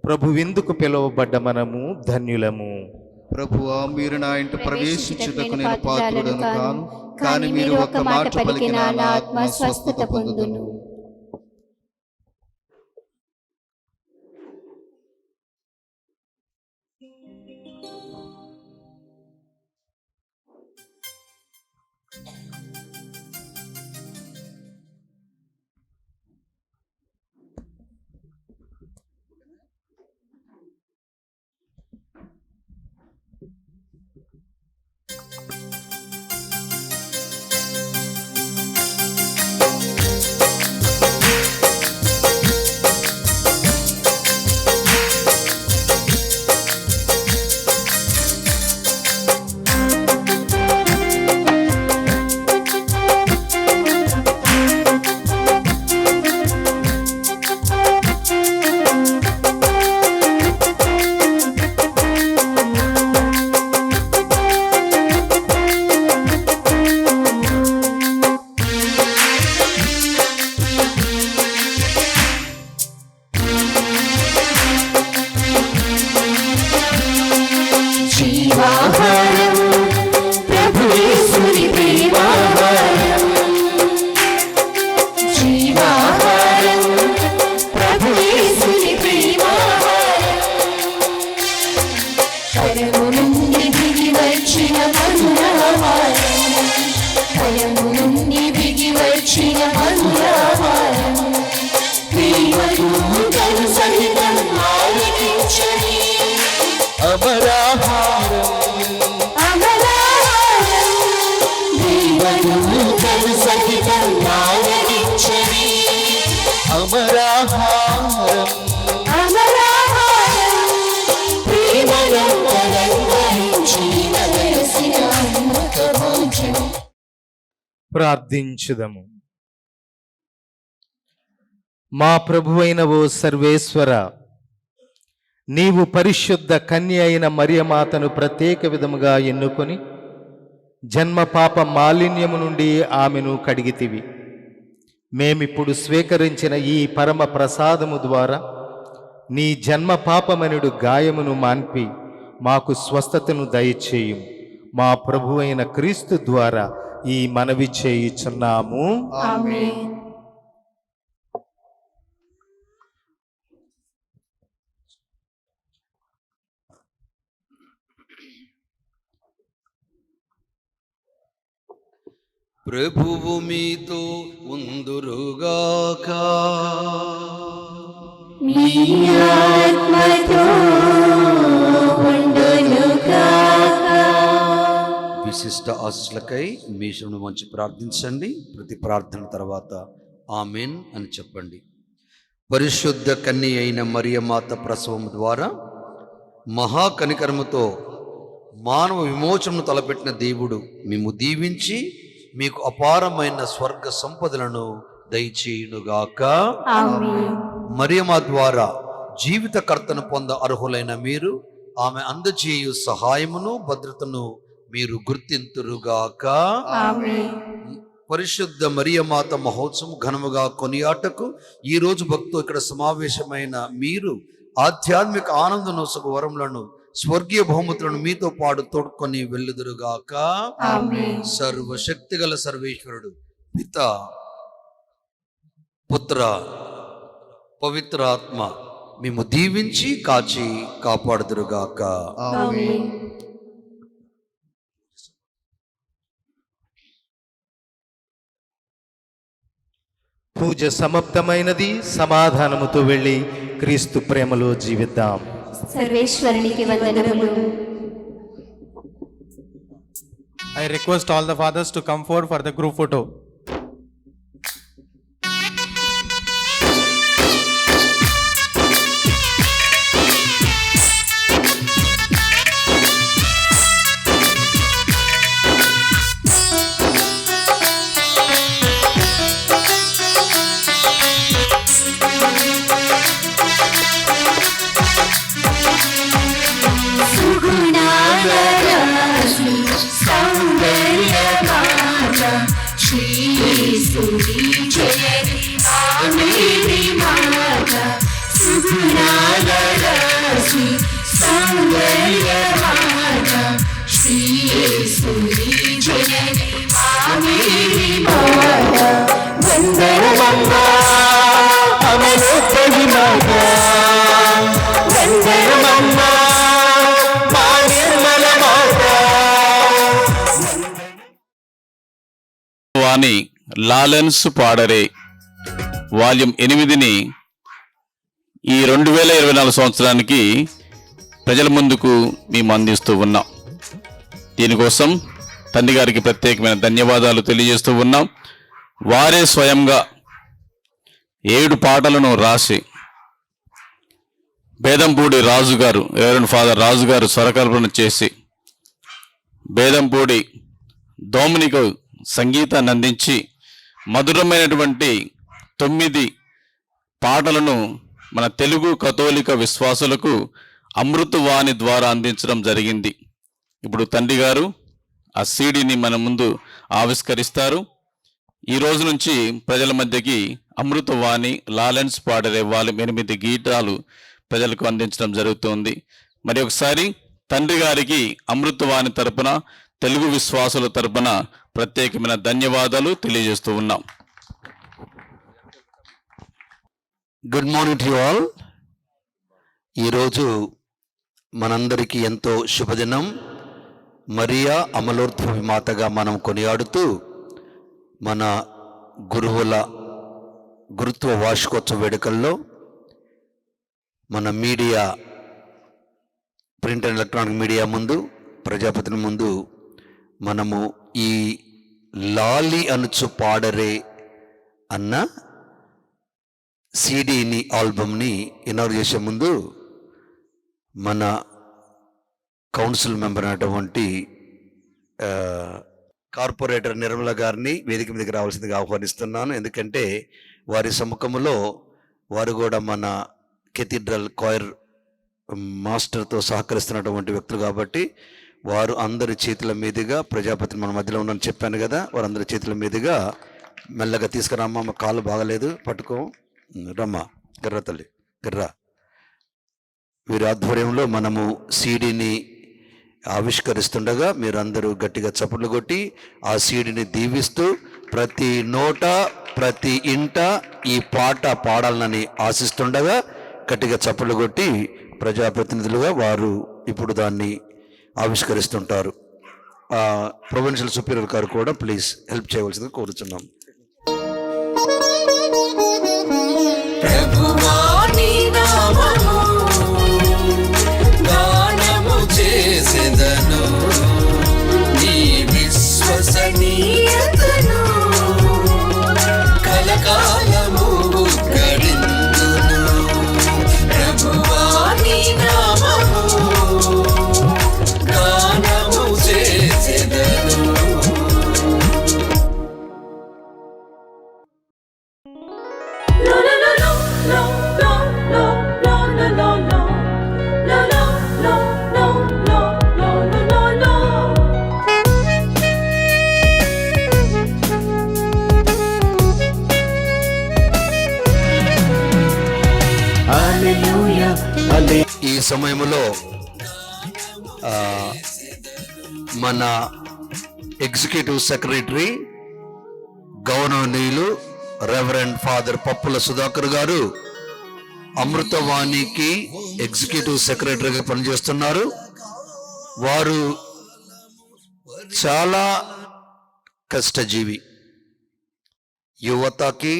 ప్రభు విందుకు పిలువబడ్డ మనము ధన్యులము. ప్రభువా, మీరు నా ఇంట ప్రవేశించుటకు నేను పాత్రుడను కాను, కానీ మీరు ఒక మాట పలికిన నా ఆత్మ స్వస్థత పొందును. ప్రార్థించుదము. మా ప్రభువైన ఓ సర్వేశ్వర, నీవు పరిశుద్ధ కన్య అయిన మరియమాతను ప్రత్యేక విధముగా ఎన్నుకొని జన్మ పాప మాలిన్యము నుండి ఆమెను కడిగితివి. మేమిప్పుడు స్వీకరించిన ఈ పరమ ప్రసాదము ద్వారా నీ జన్మ పాపమనుడు గాయమును మాన్పి మాకు స్వస్థతను దయచేయుము. మా ప్రభువైన క్రీస్తు ద్వారా ఈ మనవి చేయుచున్నాము. ఆమేన్. ప్రభువు మీతో ఉందురుగాక. మీ ఆత్మతో ఉండునుగాక. విశిష్ట ఆశీస్సులకై మీ శరణు మంచి ప్రార్థించండి. ప్రతి ప్రార్థన తర్వాత ఆమెన్ అని చెప్పండి. పరిశుద్ధ కన్య అయిన మరియమాత ప్రసవం ద్వారా మహాకనికరముతో మానవ విమోచనను తలపెట్టిన దేవుడు మేము దీవించి మీకు అపారమైన స్వర్గ సంపదలను దయచేయునుగాక. ఆమేన్. మరియమ్మ ద్వారా జీవితకర్తను పొంద అర్హులైన మీరు ఆమె అందజేయు సహాయమును భద్రతను మీరు గుర్తింతురుగాక. ఆమేన్. పరిశుద్ధ మరియమాత మహోత్సవం ఘనముగా కొనియాటకు ఈరోజు భక్తులు ఇక్కడ సమావేశమైన మీరు ఆధ్యాత్మిక ఆనందనోత్సవ వరములను స్వర్గీయ బహుమతులను మీతో పాటు తోడుకొని వెళ్ళుదురుగాక. ఆమేన్. సర్వశక్తిగల సర్వేశ్వరుడు పిత పుత్ర పవిత్రాత్మ మేము దీవించి కాచి కాపాడుదురుగాక. ఆమేన్. పూజ సమాప్తమైనది. సమాధానముతో వెళ్ళి క్రీస్తు ప్రేమలో జీవిద్దాం. సర్వేశ్వరునికి వందనములు. I request all the fathers to come forward for the group photo. సుగుణాలరాశి సౌందర్యమాత శ్రీయేసుని Jayathi ఆమేని Mata. సుగుణాలరాశి సౌందర్యమాత శ్రీయేసుని Jayathi ఆమేని Mata. వందనమమ్మా అమలోత్పవి Mata. వందనమమ్మా Vani లాలెన్స్ పాడరే volume 8ని ఈ 2024 సంవత్సరానికి ప్రజల ముందుకు మేము అందిస్తూ ఉన్నాం. దీనికోసం తండ్రి గారికి ప్రత్యేకమైన ధన్యవాదాలు తెలియజేస్తూ ఉన్నాం. వారే స్వయంగా 7 పాటలను రాసి బేదంపూడి రాజుగారు రెవరెండ్ ఫాదర్ రాజుగారు స్వరకల్పన చేసి బేదంపూడి డొమినిక్ సంగీతాన్ని అందించి మధురమైనటువంటి 9 పాటలను మన తెలుగు కథోలిక విశ్వాసులకు అమృతవాణి ద్వారా అందించడం జరిగింది. ఇప్పుడు తండ్రి గారు ఆ సీడీని మన ముందు ఆవిష్కరిస్తారు. ఈ రోజు నుంచి ప్రజల మధ్యకి అమృతవాణి లాలెన్స్ పాడరే వాల్యూమ్ 8 గీతాలు ప్రజలకు అందించడం జరుగుతుంది. మరి ఒకసారి తండ్రి గారికి అమృతవాణి తరపున తెలుగు విశ్వాసుల తరపున ప్రత్యేకమైన ధన్యవాదాలు తెలియజేస్తూ ఉన్నాం. Good morning to all. ఈరోజు మనందరికీ ఎంతో శుభదినం. మరియా అమలోద్భవి మాతగా మనం కొనియాడుతూ మన గురువుల గురుత్వ వార్షికోత్సవ వేడుకల్లో మన media, print and electronic media ముందు, ప్రజాపతిని ముందు మనము ఈ లాలి అనుచు పాడరే అన్న సిడీని ఆల్బమ్ని ఇనాగ్రేట్ చేసే ముందు మన కౌన్సిల్ మెంబర్ అయినటువంటి కార్పొరేటర్ నిర్మల గారిని వేదిక మీదకి రావాల్సిందిగా ఆహ్వానిస్తున్నాను. ఎందుకంటే వారి సముఖంలో వారు కూడా మన కెథీడ్రల్ కాయిర్ మాస్టర్తో సహకరిస్తున్నటువంటి వ్యక్తులు కాబట్టి వారు అందరి చేతుల మీదుగా, ప్రజాపతి మన మధ్యలో ఉన్నారని చెప్పాను కదా, వారందరి చేతుల మీదుగా మెల్లగా తీసుకురామ్మా, మా కాళ్ళు బాగలేదు, పట్టుకో, రమ్మా, గర్ర తల్లి గర్రా. వీరి ఆధ్వర్యంలో మనము సీడీని ఆవిష్కరిస్తుండగా మీరందరూ గట్టిగా చప్పట్లు కొట్టి ఆ సీడీని దీవిస్తూ ప్రతి నోట ప్రతి ఇంట ఈ పాట పాడాలని ఆశిస్తుండగా గట్టిగా చప్పట్లు కొట్టి ప్రజాప్రతినిధులుగా వారు ఇప్పుడు దాన్ని ఆవిష్కరిస్తుంటారు. ప్రొవిన్షియల్ సుపీరియర్ గారు కూడా ప్లీజ్ హెల్ప్ చేయవలసిందిగా కోరుచున్నాం. చేసేదను నీ విశ్వసనీయతను కలకాలము గడిందును ప్రభువా నీ నామము గానము చేసేదను. ఈ సమయంలో మన ఎగ్జిక్యూటివ్ సెక్రటరీ గౌరవనీయులు రెవరెండ్ ఫాదర్ పప్పుల సుధాకర్ గారు అమృతవాణికి ఎగ్జిక్యూటివ్ సెక్రటరీగా పనిచేస్తున్నారు. వారు చాలా కష్టజీవి. యువతకి,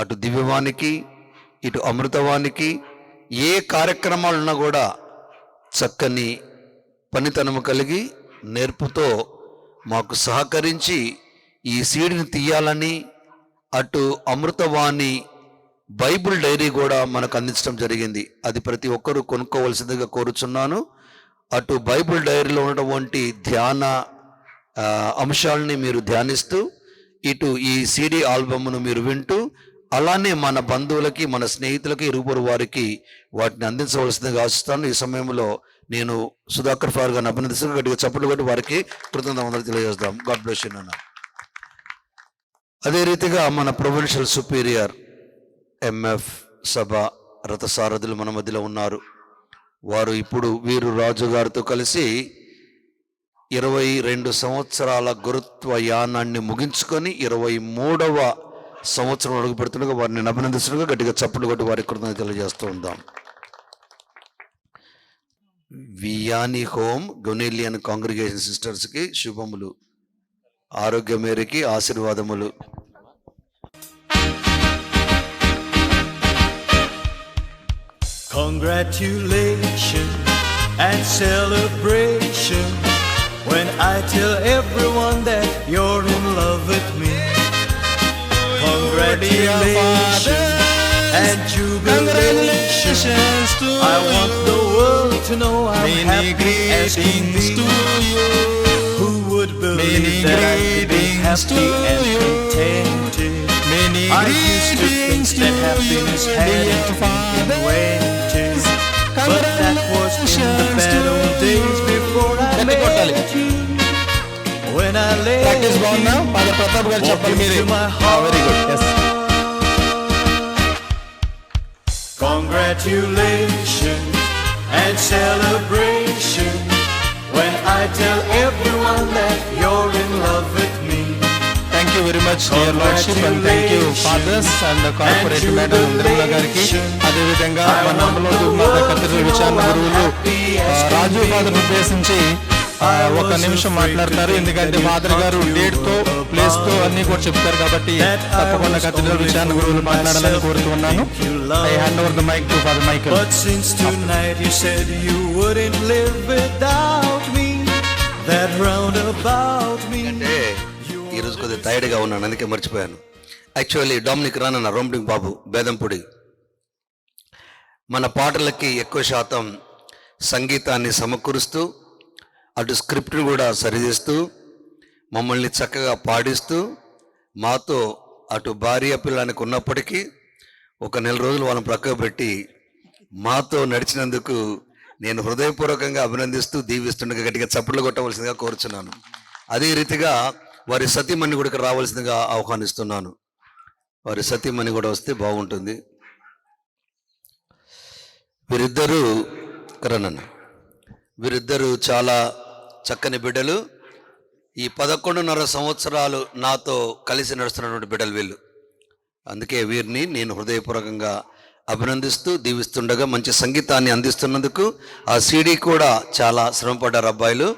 అటు దివ్యవాణికి, ఇటు అమృతవాణికి ఏ కార్యక్రమాలున్నా కూడా చక్కని పనితనము కలిగి నేర్పుతో మాకు సహకరించి ఈ సీడీని తీయాలని, అటు అమృతవాణి బైబిల్ డైరీ కూడా మనకు అందించడం జరిగింది. అది ప్రతి ఒక్కరూ కొనుక్కోవలసిందిగా కోరుచున్నాను. అటు బైబిల్ డైరీలో ఉన్నటువంటి ధ్యాన అంశాలని మీరు ధ్యానిస్తూ, ఇటు ఈ సీడీ ఆల్బమ్ను మీరు వింటూ, అలానే మన బంధువులకి, మన స్నేహితులకి, ఇరువురు వారికి వాటిని అందించవలసిందిగా ఆశిస్తాను. ఈ సమయంలో నేను సుధాకర్ ఫాదర్ గారిని అభినందిస్తూ గట్టిగా చప్పట్లు కొట్టి వారికి కృతజ్ఞతలు తెలియజేస్తాం. గాడ్ బ్లెస్ యు నాన్న. అదే రీతిగా మన ప్రొవిన్షియల్ సుపీరియర్ ఎంఎఫ్ సభ రథసారథులు మన మధ్యలో ఉన్నారు. వారు ఇప్పుడు వీరు రాజు గారితో కలిసి 22 సంవత్సరాల గురుత్వ యానాన్ని ముగించుకొని 23వ సంవత్సరం అడుగు పెడుతుండగా వారిని అభినందిస్తుండగా గట్టిగా చప్పట్లు కొట్టి వారికి కృతజ్ఞతలు తెలియజేస్తూ ఉందాం. వియాని హోమ్ గొనేలియన్ కాంగ్రిగేషన్ సిస్టర్స్కి శుభములు, ఆరోగ్య మేరకి ఆశీర్వాదములు. Congratulations and celebration when I tell everyone that you're in love with me. Congratulations and jubilation. I want the world to know I'm happy as can be. Who would believe that I could be happy and contented? I used to think that happiness had to be invented, but that was in the bad old days before I met you. When I lay into my heart. Very good. Yes. Congratulations and celebration when I tell everyone that you're in love with me. Thank you very much, dear Lordship, and thank you, fathers and the corporate madam Nirmala గారికి. అదేవిధంగా మన అమలోమాత కథల విచారణ గురువులు రాజు father ఉద్దేశించి ఒక నిమిషం మాట్లాడతారు. ఎందుకంటే ఫాదర్ గారు డేట్ తో, ప్లేస్ తో అన్ని కూడా చెప్తారు కాబట్టి తప్పకుండా కథల విచారణ గురువులు మాట్లాడాలని కోరుతున్నాను. I hand over the mic to Father Michael. But since tonight you said you wouldn't live without me, that round about me. ఈరోజు కొద్దిగా టైర్డ్గా ఉన్నాను, అందుకే మర్చిపోయాను. యాక్చువల్లీ డామినిక్ రానన్న రోమ్డింగ్ బాబు బేదంపూడి మన పాటలకి ఎక్కువ శాతం సంగీతాన్ని సమకూరుస్తూ, అటు స్క్రిప్ట్ కూడా సరిచేస్తూ, మమ్మల్ని చక్కగా పాడిస్తూ మాతో అటు భార్య పిల్లానికి ఉన్నప్పటికీ ఒక నెల రోజులు వాళ్ళని ప్రక్కకు పెట్టి మాతో నడిచినందుకు నేను హృదయపూర్వకంగా అభినందిస్తూ దీవిస్తుండగా గట్టిగా చప్పట్లు కొట్టవలసిందిగా కోరుచున్నాను. అదే రీతిగా వారి సతీమణి కూడా ఇక్కడ రావాల్సిందిగా ఆహ్వానిస్తున్నాను. వారి సతీమణి కూడా వస్తే బాగుంటుంది. వీరిద్దరూ చాలా చక్కని బిడ్డలు. ఈ 11.5 సంవత్సరాలు నాతో కలిసి నడుస్తున్నటువంటి బిడ్డలు వీళ్ళు. అందుకే వీరిని నేను హృదయపూర్వకంగా అభినందిస్తూ దీవిస్తుండగా మంచి సంగీతాన్ని అందిస్తున్నందుకు ఆ సీడీ కూడా చాలా శ్రమపడ్డారు అబ్బాయిలు.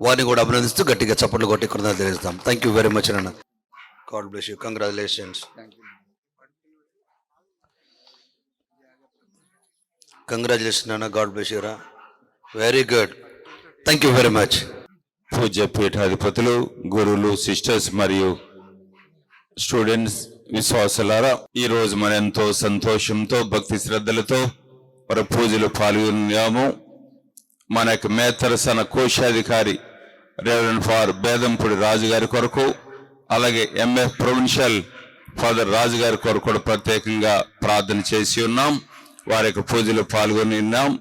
వారిని కూడా అభినందిస్తూ గట్టిగా చప్పట్లు కొట్టి కృతజ్ఞతలు తెలియజేస్తాం. థ్యాంక్ యూ వెరీ మచ్ అన్న. God bless you. Congratulations. Congratulation అన్న. గాడ్ బ్లెస్ యూ రా. Very good. Thank you very much. పూజ్య పీఠాధిపతులు, గురువులు, సిస్టర్స్ మరియు స్టూడెంట్స్, విశ్వాసులారా, ఈ రోజు మనం ఎంతో సంతోషంతో భక్తి శ్రద్ధలతో మరి పూజలు పాల్గొన్నాము. మన యొక్క మేతరసన కోశాధికారి రెవరెండ్ ఫాదర్ బేదంపూడి రాజు గారి కొరకు, అలాగే ఎంఎఫ్ ప్రొవిన్షియల్ ఫాదర్ రాజు గారి కొరకు కూడా ప్రత్యేకంగా ప్రార్థన చేసి ఉన్నాం. వారి యొక్క పూజలు పాల్గొని ఉన్నాం.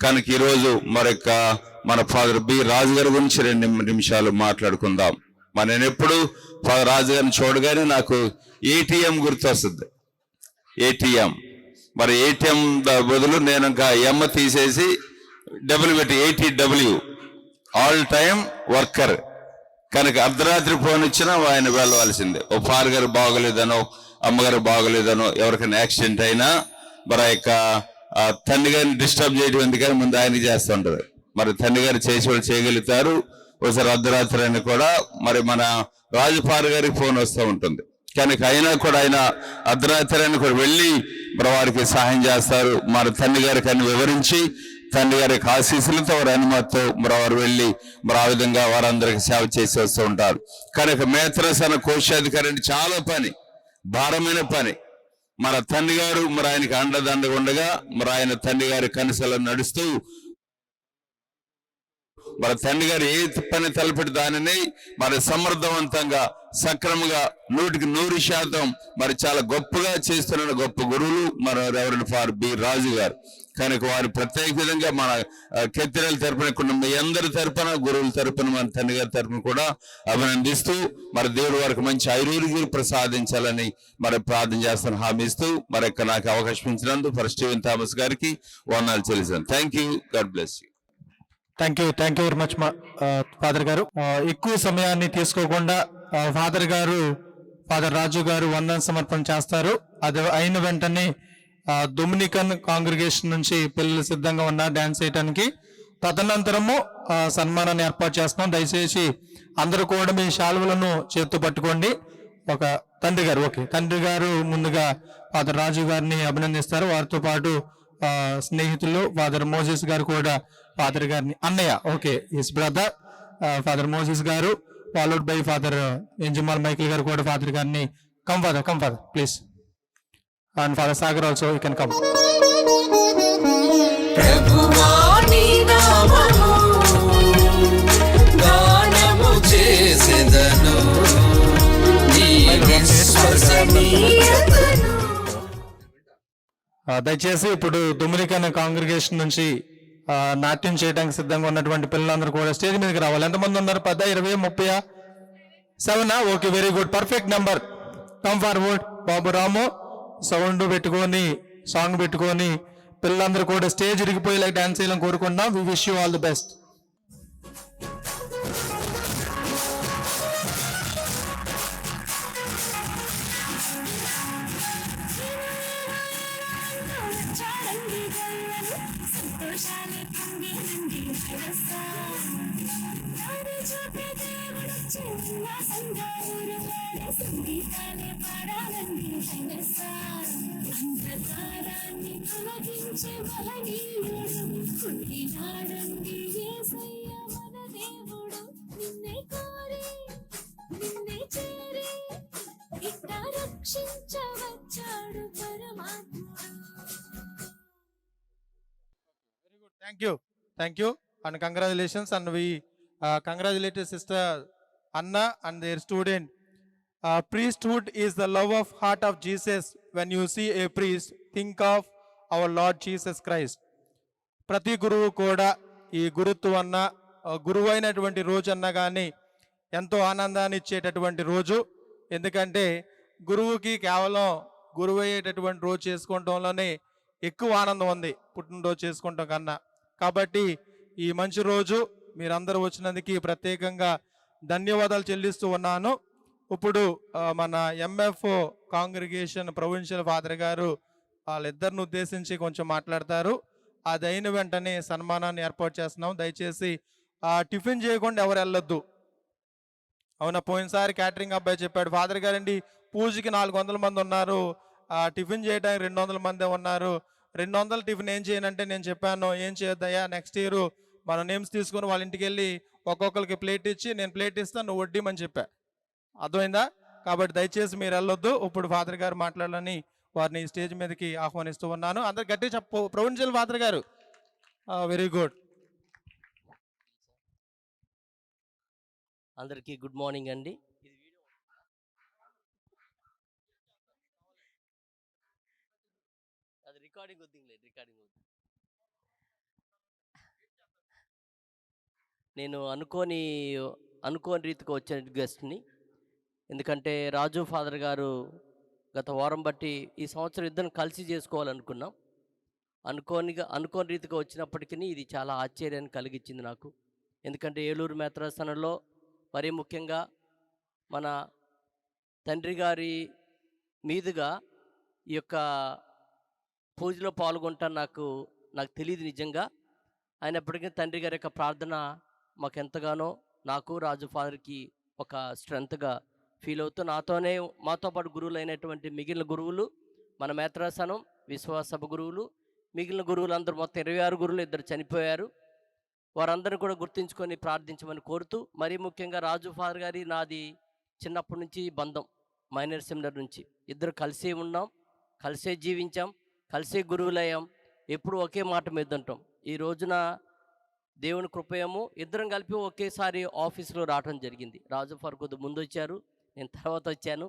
కనుక ఈరోజు మన ఫాదర్ బి రాజు గారి గురించి 2 నిమిషాలు మాట్లాడుకుందాం. నేను ఎప్పుడు ఫాదర్ రాజు గారిని చూడగానే నాకు ఏటీఎం గుర్తొస్తుంది. ఏటీఎం మరి ఏటీఎం బదులు నేను ఇంకా ఎమ్మ తీసేసి డబ్ల్యూ పెట్టి ATW, ఆల్ టైమ్ వర్కర్. కనుక అర్ధరాత్రి ఫోన్ ఇచ్చినా ఆయన వెళ్ళవలసిందే. ఓ ఫాదర్ గారు బాగోలేదనో, అమ్మగారు బాగోలేదనో, ఎవరికైనా యాక్సిడెంట్ అయినా మరి ఆ యొక్క తండ్రి గారిని డిస్టర్బ్ చేయడం ఎందుకని ముందు ఆయన చేస్తుంటారు. మరి తండ్రి గారు చేసి వాళ్ళు చేయగలుగుతారు. ఒకసారి అర్ధరాత్రి అయినా కూడా మరి మన రాజుపార్ గారికి ఫోన్ వస్తూ ఉంటుంది. కనుక అయినా కూడా ఆయన అర్ధరాత్రి అయినా కూడా వెళ్ళి మరి వారికి సహాయం చేస్తారు. మరి తండ్రి గారికి అన్ని వివరించి తండ్రి గారి ఆశీస్సులతో వారి అనుమతితో మరి వారు వెళ్ళి మరి ఆ విధంగా వారందరికి సేవ చేసి వస్తూ ఉంటారు. కనుక మేత్రసన కోశాధికారి అంటే చాలా పని, భారమైన పని. మన తండ్రి గారు మరి ఆయనకి అండదండగా ఉండగా మరి ఆయన తండ్రి గారి కనసలను నడుస్తూ మరి తండ్రి గారు ఏ పని తలపెట్టి దానిని మరి సమర్థవంతంగా సక్రమంగా 100% మరి చాలా గొప్పగా చేస్తున్న గొప్ప గురువులు మన రెవరెండ్ ఫాదర్ బి రాజు గారు. కనుక వారి ప్రత్యేక విధంగా మన కెత్తిరల తరపున మీ అందరి తరపున, గురువుల తరపున, మన తండ్రి గారి తరపున కూడా అభినందిస్తూ మరి దేవుడు వారికి మంచి ఐరోగ్యం ప్రసాదించాలని మరి ప్రార్థన చేస్తాను హామీస్తూ మరి నాకు అవకాశం ఇచ్చినందుకు ఫర్ స్టీవెన్ థామస్ గారికి వందనాలు చెల్లిస్తాను. Thank you. God bless you. Thank you very much father గారు. ఎక్కువ సమయాన్ని తీసుకోకుండా ఫాదర్ రాజు గారు వందన సమర్పణ చేస్తారు. అది అయిన వెంటనే డొమినికన్ కాంగ్రిగేషన్ నుంచి పిల్లలు సిద్ధంగా ఉన్నారు డాన్స్ చేయడానికి. తదనంతరము సన్మానాన్ని ఏర్పాటు చేస్తున్నాం. దయచేసి అందరూ కూడా మీ శాలువలను చేత్తో పట్టుకోండి. ఒక తండ్రి గారు ముందుగా ఫాదర్ రాజు గారిని అభినందిస్తారు. వారితో పాటు స్నేహితులు ఫాదర్ మోసెస్ గారు కూడా ఫాదర్ గారిని అన్నయ్య హిస్ బ్రదర్ ఫాదర్ మోసెస్ గారు, ఫాలోడ్ బై ఫాదర్ ఎంజమాల్ మైకిల్ గారు కూడా ఫాదర్ గారిని come father please. And father Sagar also you can come. దయచేసి ఇప్పుడు డొమినికన్ కాంగ్రిగేషన్ నుంచి నాట్యం చేయడానికి సిద్ధంగా ఉన్నటువంటి పిల్లలందరూ కూడా స్టేజ్ మీదకి రావాలి. ఎంతమంది ఉన్నారు? 10, 20, 30, 7? Okay, very good, perfect number. Come forward. బాబు రాము సౌండ్ పెట్టుకొని సాంగ్ పెట్టుకొని పిల్లలందరూ కూడా స్టేజ్ ఇరిగిపోయేలా డాన్స్ చేయాలని కోరుకుంటున్నాం. We wish you all the best. Thank you and congratulations, and we congratulate Sister Anna and their student. Priesthood is the love of heart of Jesus. When you see a priest, think of our Lord Jesus Christ. ప్రతి గురువు కూడా ఈ గురుత్వం అన్న గురువైనటువంటి రోజు అన్న కానీ ఎంతో ఆనందాన్ని ఇచ్చేటటువంటి రోజు. ఎందుకంటే గురువుకి కేవలం గురువు అయ్యేటటువంటి రోజు చేసుకోవడంలోనే ఎక్కువ ఆనందం ఉంది పుట్టినరోజు చేసుకుంటాం కన్నా. కాబట్టి ఈ మంచి రోజు మీరందరూ వచ్చినందుకు ప్రత్యేకంగా ధన్యవాదాలు చెల్లిస్తూ ఉన్నాను. ఇప్పుడు మన ఎంఎఫ్ఓ కాంగ్రిగేషన్ ప్రొవిన్షియల్ ఫాదర్ గారు వాళ్ళిద్దరిని ఉద్దేశించి కొంచెం మాట్లాడతారు. అది అయిన వెంటనే సన్మానాన్ని ఏర్పాటు చేస్తున్నాం. దయచేసి టిఫిన్ చేయకుండా ఎవరు వెళ్ళొద్దు. అవునా, పోయినసారి క్యాటరింగ్ అబ్బాయి చెప్పాడు, ఫాదర్ గారండి పూజకి 400 మంది ఉన్నారు, టిఫిన్ చేయడానికి 200 మందే ఉన్నారు, 200 టిఫిన్ ఏం చేయనంటే నేను చెప్పాను ఏం చేయొద్దయ్యా, నెక్స్ట్ ఇయర్ మన నేమ్స్ తీసుకుని వాళ్ళ ఇంటికి వెళ్ళి ఒక్కొక్కరికి ప్లేట్ ఇచ్చి నేను ప్లేట్ ఇస్తాను నువ్వు వడ్డీమని చెప్పా. అర్థమైందా? కాబట్టి దయచేసి మీరు వెళ్ళొద్దు. ఇప్పుడు ఫాదర్ గారు మాట్లాడాలని వారిని స్టేజ్ మీదకి ఆహ్వానిస్తూ ఉన్నాను. అందరు గట్టిగా చెప్పు. ప్రొవిన్షియల్ ఫాదర్ గారు. Very good. అందరికీ గుడ్ మార్నింగ్ అండి. అది రికార్డింగ్ నేను అనుకోని రీతికి వచ్చిన గెస్ట్ని. ఎందుకంటే రాజు ఫాదర్ గారు గత వారం బట్టి ఈ సంవత్సరం ఇద్దరు కలిసి చేసుకోవాలనుకున్నాం. అనుకోని రీతిగా వచ్చినప్పటికీ ఇది చాలా ఆశ్చర్యాన్ని కలిగించింది నాకు. ఎందుకంటే ఏలూరు మేత్రాసనంలో మరీ ముఖ్యంగా మన తండ్రి గారి మీదుగా ఈ యొక్క పూజలో పాల్గొంటాను నాకు తెలియదు నిజంగా. అయినప్పటికీ తండ్రి గారి యొక్క ప్రార్థన మాకు ఎంతగానో, నాకు రాజు ఫాదర్కి ఒక స్ట్రెంత్గా ఫీల్ అవుతూ మాతో పాటు గురువులు అయినటువంటి మిగిలిన గురువులు, మన మేత్రాసనం విశ్వాస గురువులు, మిగిలిన గురువులు అందరూ మొత్తం 26 గురువులు, 2 చనిపోయారు. వారందరూ కూడా గుర్తించుకొని ప్రార్థించమని కోరుతూ, మరీ ముఖ్యంగా రాజు ఫాదర్ గారి నాది చిన్నప్పటి నుంచి బంధం, మైనర్ సెమినర్ నుంచి. ఇద్దరు కలిసే ఉన్నాం, కలిసే జీవించాం, కలిసే గురువులయ్యాం, ఎప్పుడు ఒకే మాట మీద ఉంటాం. ఈ రోజున దేవుని కృపయము ఇద్దరం కలిపి ఒకేసారి ఆఫీస్లో రావడం జరిగింది. రాజు ఫాదర్ కొద్దిగా ముందు వచ్చారు, నేను తర్వాత వచ్చాను.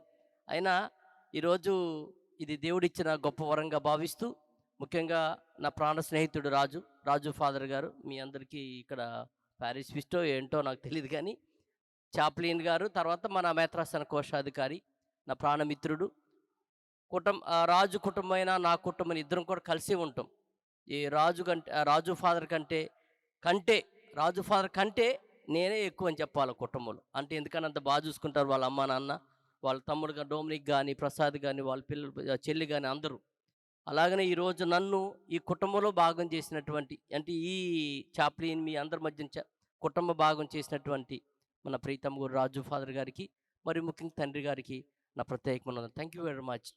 అయినా ఈరోజు ఇది దేవుడిచ్చిన గొప్ప వరంగా భావిస్తూ, ముఖ్యంగా నా ప్రాణ స్నేహితుడు రాజు ఫాదర్ గారు, మీ అందరికీ ఇక్కడ ప్యారిస్ విస్టో ఏంటో నాకు తెలియదు కానీ, చాప్లిన్ గారు, తర్వాత మన మేత్రాసన కోశాధికారి, నా ప్రాణమిత్రుడు, రాజు కుటుంబమైనా నా కుటుంబం ఇద్దరం కూడా కలిసి ఉంటాం. ఈ రాజు ఫాదర్ కంటే నేనే ఎక్కువ అని చెప్పాలి కుటుంబంలో. అంటే ఎందుకని అంత బాగా చూసుకుంటారు వాళ్ళ అమ్మ నాన్న, వాళ్ళ తమ్ముడు డొమినిక్ కానీ, ప్రసాద్ కానీ, వాళ్ళ పిల్లలు చెల్లి కానీ అందరూ. అలాగనే ఈరోజు నన్ను ఈ కుటుంబంలో భాగం చేసినటువంటి, అంటే ఈ చాప్లిన్ మీ అందరి మధ్య కుటుంబ భాగం చేసినటువంటి మన ప్రీతమ్ గురు రాజు ఫాదర్ గారికి, మరి ముఖ్యంగా తండ్రి గారికి నా ప్రత్యేకమైన thank you very much.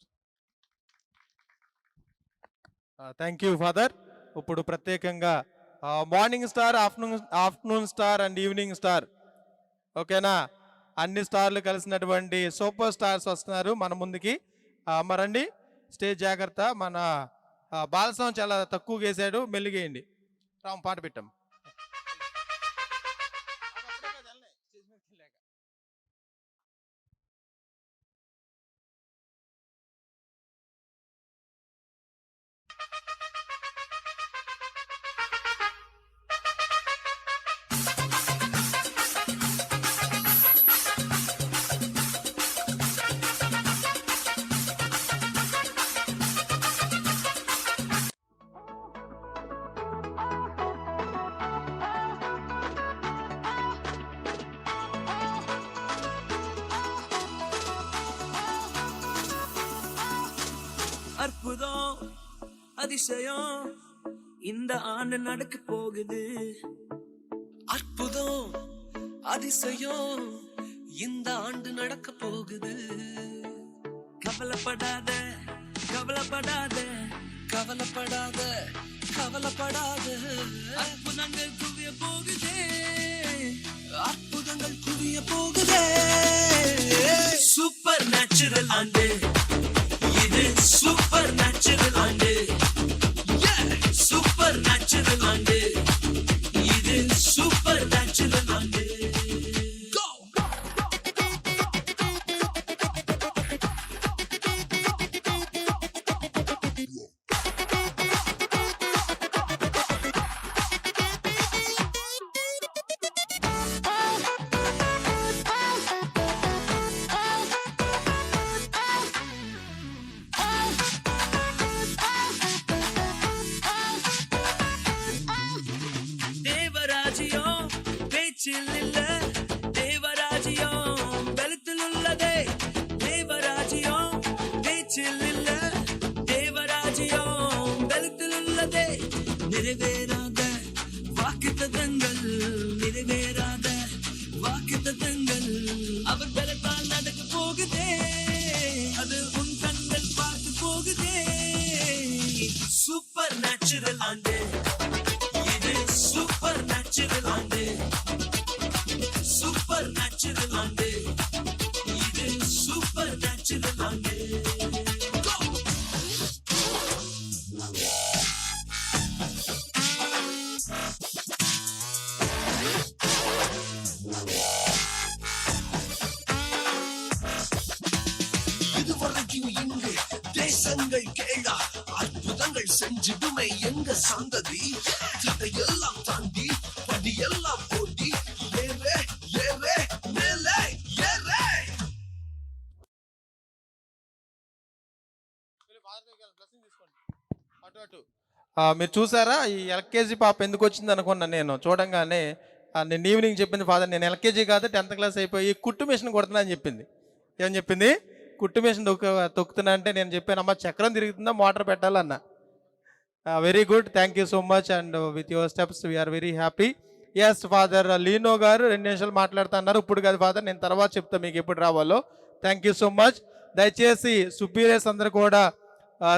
Thank you father. ఇప్పుడు ప్రత్యేకంగా morning star, afternoon star and evening star, ఓకేనా, అన్ని స్టార్లు కలిసినటువంటి సూపర్ స్టార్స్ వస్తున్నారు మన ముందుకి. మరండి స్టేజ్ జాగ్రత్త. మన బాలసం చాలా తక్కువ వేసాడు, మెల్లిగేయండి. పాట పెట్టాం. அற்புதம் அதிசயம் இந்த ஆண்டு நடக்க போகுது. அற்புதம் அதிசயம் இந்த ஆண்டு நடக்க போகுது. கவலைப்படாத கவலைப்படாத கவலைப்படாத கவலைப்படாத, அற்புதங்கள் குவிய போகுதே, அற்புதங்கள் குவிய போகுதே. சூப்பர் நேச்சுரல் ஆண்டு இது, சூப்பர் நேச்சுரல் ஆண்டு, சூப்பர் நேச்சுரல் ஆண்டு இது, சூப்பர் நேச்சுரல் ஆண்டு. Go! வீச்சில் தேவராஜ்யம் வெளுத்துள்ளதே தேவராஜ்யம் வீச்சில் தேவராஜ்யம் வெளுத்துள்ளதே நிறைவேறாத வாக்குத்தத்தங்கள் நிறைவேறாத வாக்குத்தத்தங்கள் அவர் பலத்தால் நடக்க போகுதே அது உன் கண்கள் பார்த்து போகுதே சூப்பர் நேச்சுரல் ஆண்டு இது சூப்பர் நேச்சுரல் ஆண்டு சூப்பர் நேச்சுரல் ஆண்டு இது சூப்பர் நேச்சுரல் ஆண்டு இதுவரைக்கும் இங்கு தேசங்கள் கேளா அற்புதங்கள் செஞ்சிடுமே எங்க சந்ததி தடையெல்லாம் தாண்டி படியெல்லாம் போட்டி ஏறே ஏறே மேலே ஏறே. మీరు చూసారా ఈ ఎల్కేజీ పాప ఎందుకు వచ్చింది అనుకున్నాను నేను చూడంగానే. నేను ఈవినింగ్ చెప్పింది ఫాదర్ నేను ఎల్కేజీ కాదు 10th క్లాస్ అయిపోయి కుట్టు మిషన్ కొడుతున్నా అని చెప్పింది. ఏమని చెప్పింది? కుట్టు మిషన్ తొక్కుతున్నా అంటే నేను చెప్పాను అమ్మ చక్రం తిరుగుతుందా మోటార్ పెట్టాలన్నా. Very good, thank you so much and with your steps we are very happy. Yes father Lino గారు 2 నిమిషాలు మాట్లాడుతున్నారు. ఇప్పుడు కాదు ఫాదర్, నేను తర్వాత చెప్తా మీకు ఎప్పుడు రావాలో. Thank you so much. దయచేసి సుపీరియర్స్ అందరూ కూడా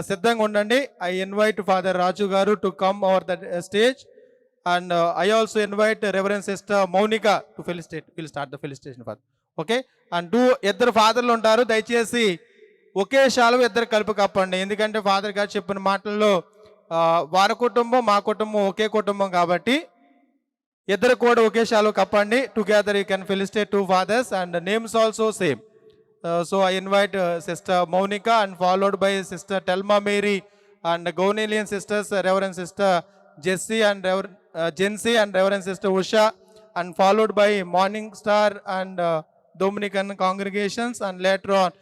సిద్ధంగా ఉండండి. ఐ ఇన్వైట్ ఫాదర్ రాజు గారు to come over the stage and I also invite reverence sister Mounika to felicitate. Will start the felicitation father. Okay, and ఇద్దరు ఫాదర్లు ఉంటారు. దయచేసి ఒకే శాలువ ఇద్దరు కలిపి కప్పండి. ఎందుకంటే ఫాదర్ గారు చెప్పిన మాటల్లో వారి కుటుంబం మా కుటుంబం ఒకే కుటుంబం కాబట్టి ఇద్దరు కూడా ఒకే శాలువ కప్పండి. Together you can felicitate 2 fathers and names also same. So I invite Sister Monica and followed by Sister Telma Mary and Gonelian sisters, Reverend Sister Jessie and Jency and Reverend Sister Usha, and followed by Morning Star and Dominican congregations, and later on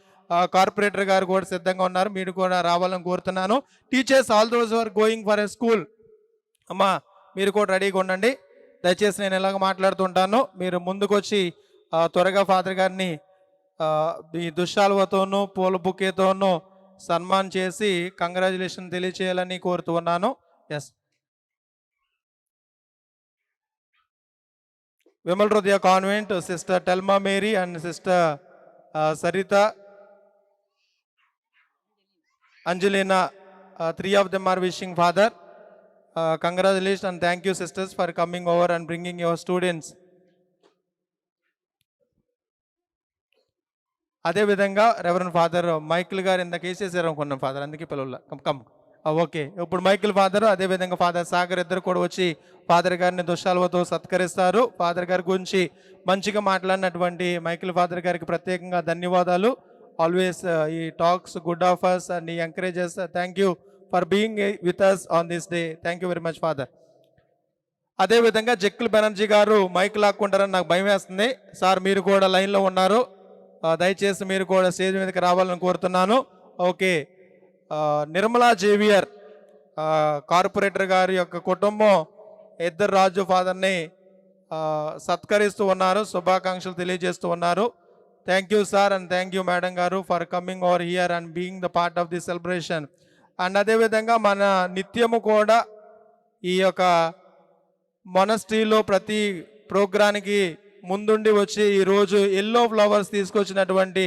corporator గారు కూడా సిద్ధంగా ఉన్నారు. మీరు కూడా రావాలని కోరుతున్నాను. Teachers all those are going for a school, అమ్మా మీరు కూడా రెడీగా ఉండండి. దయచేసి నేను ఎలాగ మాట్లాడుతుంటాను, మీరు ముందుకు వచ్చి త్వరగా ఫాదర్ గారిని ఈ దుశ్శాలువతోనూ పూల బుకేతోనూ సన్మాన్ చేసి కంగ్రాచులేషన్ తెలియచేయాలని కోరుతూ ఉన్నాను. Yes, Vimal Hrudaya convent sister Thelma Mary and sister Saritha Angelina, 3 of them are wishing father congratulations and thank you sisters for coming over and bringing your students. అదే విధంగా రెవరెండ్ ఫాదర్ మైకిల్ గారు ఇందాక వేసేసారు అనుకున్నాం ఫాదర్, అందుకే పిల్లల కమ్ ఓకే. ఇప్పుడు Michael father అదే విధంగా ఫాదర్ సాగర్ ఇద్దరు కూడా వచ్చి ఫాదర్ గారిని దుశ్శాలువతో సత్కరిస్తారు. ఫాదర్ గారి గురించి మంచిగా మాట్లాడినటువంటి మైకిల్ ఫాదర్ గారికి ప్రత్యేకంగా ధన్యవాదాలు. Always he talks good of us and he encourages. Thank you for being with us on this day. Thank you very much father. అదే విధంగా జక్కుల్ బెనర్జీ గారు మైక్ లాక్కుంటారని నాకు భయం వేస్తుంది. సార్ మీరు కూడా లైన్లో ఉన్నారు, దయచేసి మీరు కూడా స్టేజ్ మీదకి రావాలని కోరుతున్నాను. ఓకే, నిర్మలా జేవియర్ కార్పొరేటర్ గారి యొక్క కుటుంబం ఇద్దరు రాజు ఫాదర్ని సత్కరిస్తూ ఉన్నారు, శుభాకాంక్షలు తెలియజేస్తూ ఉన్నారు. Thank you sir and thank you madam గారు for coming over here and being the part of the celebration. And అదేవిధంగా మన నిత్యము కూడా ఈ యొక్క మొనస్ట్రీలో ప్రతి ప్రోగ్రానికి ముందుండి వచ్చి ఈరోజు ఎల్లో ఫ్లవర్స్ తీసుకొచ్చినటువంటి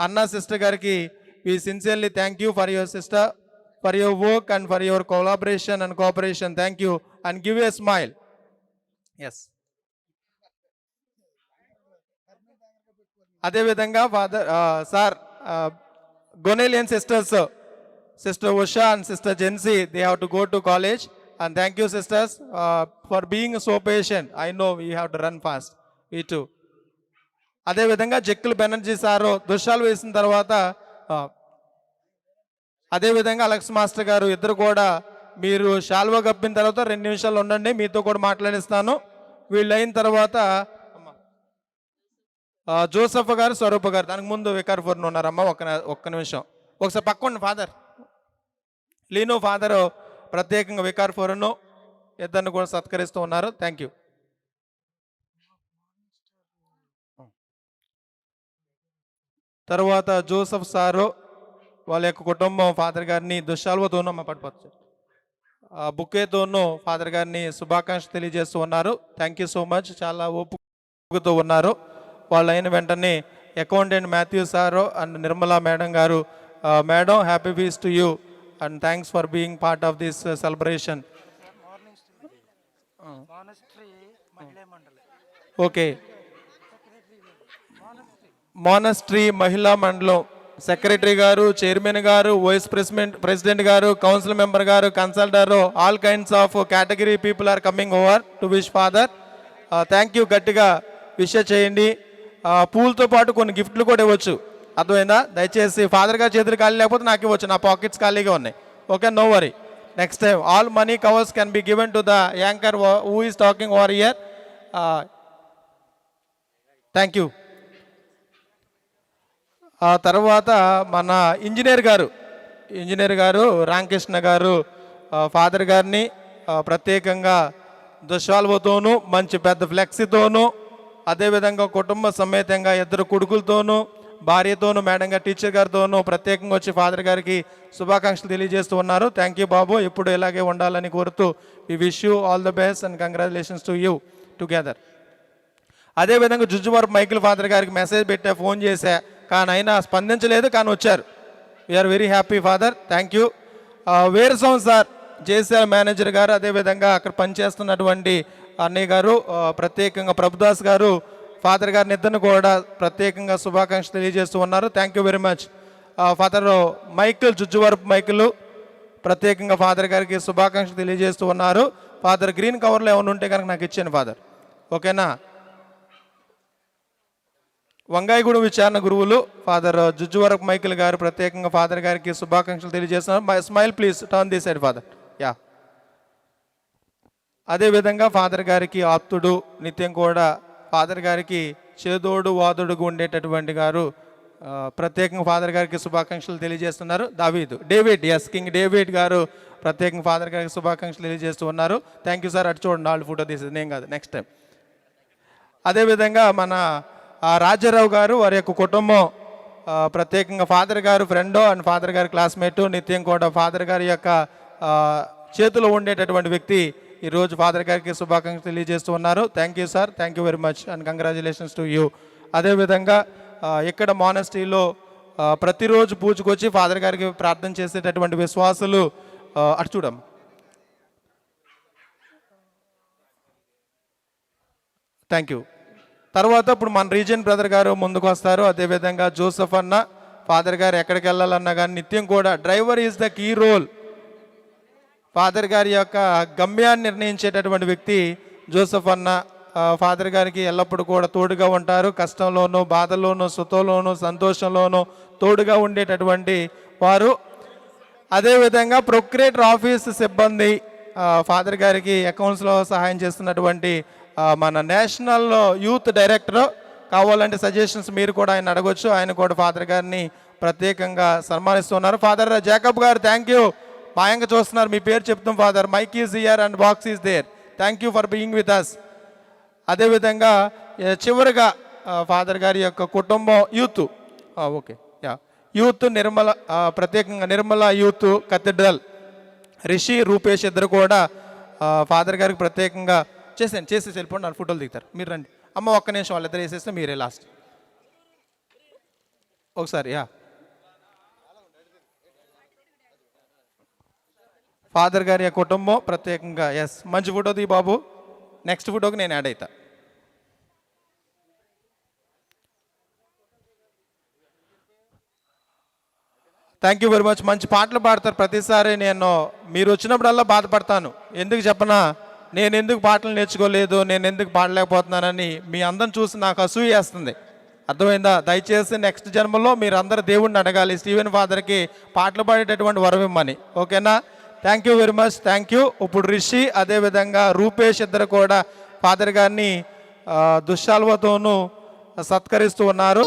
అన్నా సిస్టర్ గారికి we sincerely thank you for your sister, for your work and for your collaboration and cooperation. Thank you and give a smile. Yes, అదేవిధంగా ఫాదర్ సార్ గొనేలియన్ sisters sister Usha and sister Jency they have to go to college and thank you sisters for being so patient. I know we have to run fast ఈ too. అదేవిధంగా Jakkul Banerjee sir దుశ్శాలు వేసిన తర్వాత అదేవిధంగా Alex master గారు ఇద్దరు కూడా మీరు శాల్వా కప్పిన తర్వాత 2 నిమిషాలు ఉండండి, మీతో కూడా మాట్లాడిస్తాను. వీళ్ళు అయిన తర్వాత జోసఫ్ గారు స్వరూప గారు, దానికి ముందు వికార్ ఫోర్న్ ఉన్నారమ్మా. ఒక్క నిమిషం ఒకసారి పక్కండి ఫాదర్. లీనో ఫాదర్ ప్రత్యేకంగా వికార్ ఫోర్ను ఇద్దరిని కూడా సత్కరిస్తూ ఉన్నారు. Thank you. తర్వాత జోసఫ్ సారు వాళ్ళ యొక్క కుటుంబం ఫాదర్ గారిని దుశ్శాల్వతోనూ మా పడిపోవచ్చు బుకేతోనూ ఫాదర్ గారిని శుభాకాంక్షలు తెలియజేస్తూ ఉన్నారు. Thank you so much. చాలా ఓపికతో ఉన్నారు. వాళ్ళు అయిన వెంటనే accountant Mathew sir and Nirmala madam గారు, madam happy feast to you and thanks for being part of this celebration. Okay, monastery మహిళా మండలం సెక్రటరీ గారు, చైర్మన్ గారు, వైస్ ప్రెసిడెంట్ గారు, కౌన్సిల్ మెంబర్ గారు, consultor, all kinds of category people are coming over to wish father. Thank you. గట్టిగా wish చేయండి. పూలతో పాటు కొన్ని గిఫ్ట్లు కూడా ఇవ్వచ్చు, అర్థమైందా? దయచేసి ఫాదర్ గారి చేతులు ఖాళీ లేకపోతే నాకు ఇవ్వచ్చు, నా పాకెట్స్ ఖాళీగా ఉన్నాయి. Okay, no worry. Next time all money covers can be given to the anchor who is talking over here. Thank you. ఆ తర్వాత మన ఇంజనీర్ గారు రామకృష్ణ గారు ఫాదర్ గారిని ప్రత్యేకంగా దుశ్శాల్వతోనూ మంచి పెద్ద ఫ్లెక్సీతోనూ, అదేవిధంగా కుటుంబ సమేతంగా 2 కొడుకులతోనూ, భార్యతోనూ, మేడం గారు టీచర్ గారితోనూ ప్రత్యేకంగా వచ్చి ఫాదర్ గారికి శుభాకాంక్షలు తెలియజేస్తూ ఉన్నారు. థ్యాంక్ యూ బాబు, ఎప్పుడు ఇలాగే ఉండాలని కోరుతూ we wish you all the best and congratulations to you together. అదేవిధంగా జుజ్జువరపు మైకిల్ ఫాదర్ గారికి మెసేజ్ పెట్టా, ఫోన్ చేశా, కానీ అయినా స్పందించలేదు, కానీ వచ్చారు. We are very happy father, thank you. Veeraswamy sir JCL manager గారు, అదేవిధంగా అక్కడ పనిచేస్తున్నటువంటి అన్నయ్య గారు, ప్రత్యేకంగా ప్రభుదాస్ గారు ఫాదర్ గారిని ఇద్దరిని కూడా ప్రత్యేకంగా శుభాకాంక్షలు తెలియజేస్తూ ఉన్నారు. Thank you very much. Father Michael Jujjuvarapu Michael ప్రత్యేకంగా ఫాదర్ గారికి శుభాకాంక్షలు తెలియజేస్తూ ఉన్నారు. ఫాదర్ గ్రీన్ కవర్లో ఏమైనా ఉంటే కనుక నాకు ఇచ్చాను ఫాదర్, ఓకేనా? వంగాయగూడెం విచారణ గురువులు ఫాదర్ జుజ్జువరపు మైకిల్ గారు ప్రత్యేకంగా ఫాదర్ గారికి శుభాకాంక్షలు తెలియజేస్తున్నారు. My smile please turn this side father. Yeah, అదేవిధంగా ఫాదర్ గారికి ఆప్తుడు, నిత్యం కూడా ఫాదర్ గారికి చేదోడు వాదుడుగా ఉండేటటువంటి గారు ప్రత్యేకంగా ఫాదర్ గారికి శుభాకాంక్షలు తెలియజేస్తున్నారు. డేవిడ్ ఎస్ కింగ్ డేవిడ్ గారు ప్రత్యేకంగా ఫాదర్ గారికి శుభాకాంక్షలు తెలియజేస్తూ ఉన్నారు. Thank you sir. అటు చూడండి, వాళ్ళు ఫోటో తీసేది నేను కాదు, నెక్స్ట్ టైం. అదేవిధంగా మన రాజారావు గారు, వారి యొక్క కుటుంబం ప్రత్యేకంగా ఫాదర్ గారు ఫ్రెండ్ అండ్ ఫాదర్ గారి క్లాస్మేటు, నిత్యం కూడా ఫాదర్ గారి యొక్క చేతిలో ఉండేటటువంటి వ్యక్తి ఈరోజు ఫాదర్ గారికి శుభాకాంక్షలు తెలియజేస్తూ ఉన్నారు. Thank you sir, thank you very much and congratulations to you. అదేవిధంగా ఇక్కడ మానస్ట్రీలో ప్రతిరోజు పూజకొచ్చి ఫాదర్ గారికి ప్రార్థన చేసేటటువంటి విశ్వాసులు అటు చూడమ్మ. Thank you. తర్వాత ఇప్పుడు మన రీజియన్ బ్రదర్ గారు ముందుకు వస్తారు. అదేవిధంగా జోసఫ్ అన్న ఫాదర్ గారు ఎక్కడికి వెళ్ళాలన్నా కానీ నిత్యం కూడా driver is the key role. Father గారి యొక్క గమ్యాన్ని నిర్ణయించేటటువంటి వ్యక్తి జోసఫ్ అన్న. ఫాదర్ గారికి ఎల్లప్పుడూ కూడా తోడుగా ఉంటారు, కష్టంలోనూ, బాధల్లోనూ, సుఖంలోనూ, సంతోషంలోనూ తోడుగా ఉండేటటువంటి వారు. అదేవిధంగా ప్రొక్యురేటర్ ఆఫీస్ సిబ్బంది ఫాదర్ గారికి అకౌంట్స్లో సహాయం చేస్తున్నటువంటి మన నేషనల్ యూత్ డైరెక్టర్, కావాలంటే సజెషన్స్ మీరు కూడా ఆయన అడగొచ్చు. ఆయన కూడా ఫాదర్ గారిని ప్రత్యేకంగా సన్మానిస్తున్నారు. ఫాదర్ జాకబ్ గారు థ్యాంక్ యూ, మాయంగా చూస్తున్నారు, మీ పేరు చెప్తాం father. Mike is here and box is there. Thank you for being with us. అదేవిధంగా చివరిగా ఫాదర్ గారి యొక్క కుటుంబం youth, okay ya, youth Nirmala, ప్రత్యేకంగా నిర్మల యూత్ కథీడ్రల్ రిషి రూపేష్ ఇద్దరు కూడా ఫాదర్ గారికి ప్రత్యేకంగా చేసేసి వెళ్ళిపోండి, నా ఫోటోలు దిగుతారు. మీరు రండి అమ్మ, ఒక్క నిమిషం వాళ్ళిద్దరు వేసేస్తే మీరే లాస్ట్ ఒకసారి. యా, ఫాదర్ గారి కుటుంబం ప్రత్యేకంగా ఎస్, మంచి ఫోటో తీ బాబు. నెక్స్ట్ ఫోటోకి నేను యాడ్ అవుతా. Thank you very much. మంచి పాటలు పాడతారు ప్రతిసారి. నేను మీరు వచ్చినప్పుడల్లా బాధపడతాను, ఎందుకు చెప్పనా, నేను ఎందుకు పాటలు నేర్చుకోలేదు, నేను ఎందుకు పాడలేకపోతున్నానని మీ అందరిని చూసి నాకు అసూయ వేస్తుంది, అర్థమైందా? దయచేసి నెక్స్ట్ జన్మలో మీరు అందరు దేవుడిని అడగాలి, స్టీవెన్ ఫాదర్కి పాటలు పాడేటటువంటి వరం ఇమ్మని, ఓకేనా? Thank you very much, thank you. ఇప్పుడు రిషి అదేవిధంగా రూపేష్ ఇద్దరు కూడా ఫాదర్ గారిని దుశ్శాల్వతోనూ సత్కరిస్తూ ఉన్నారు.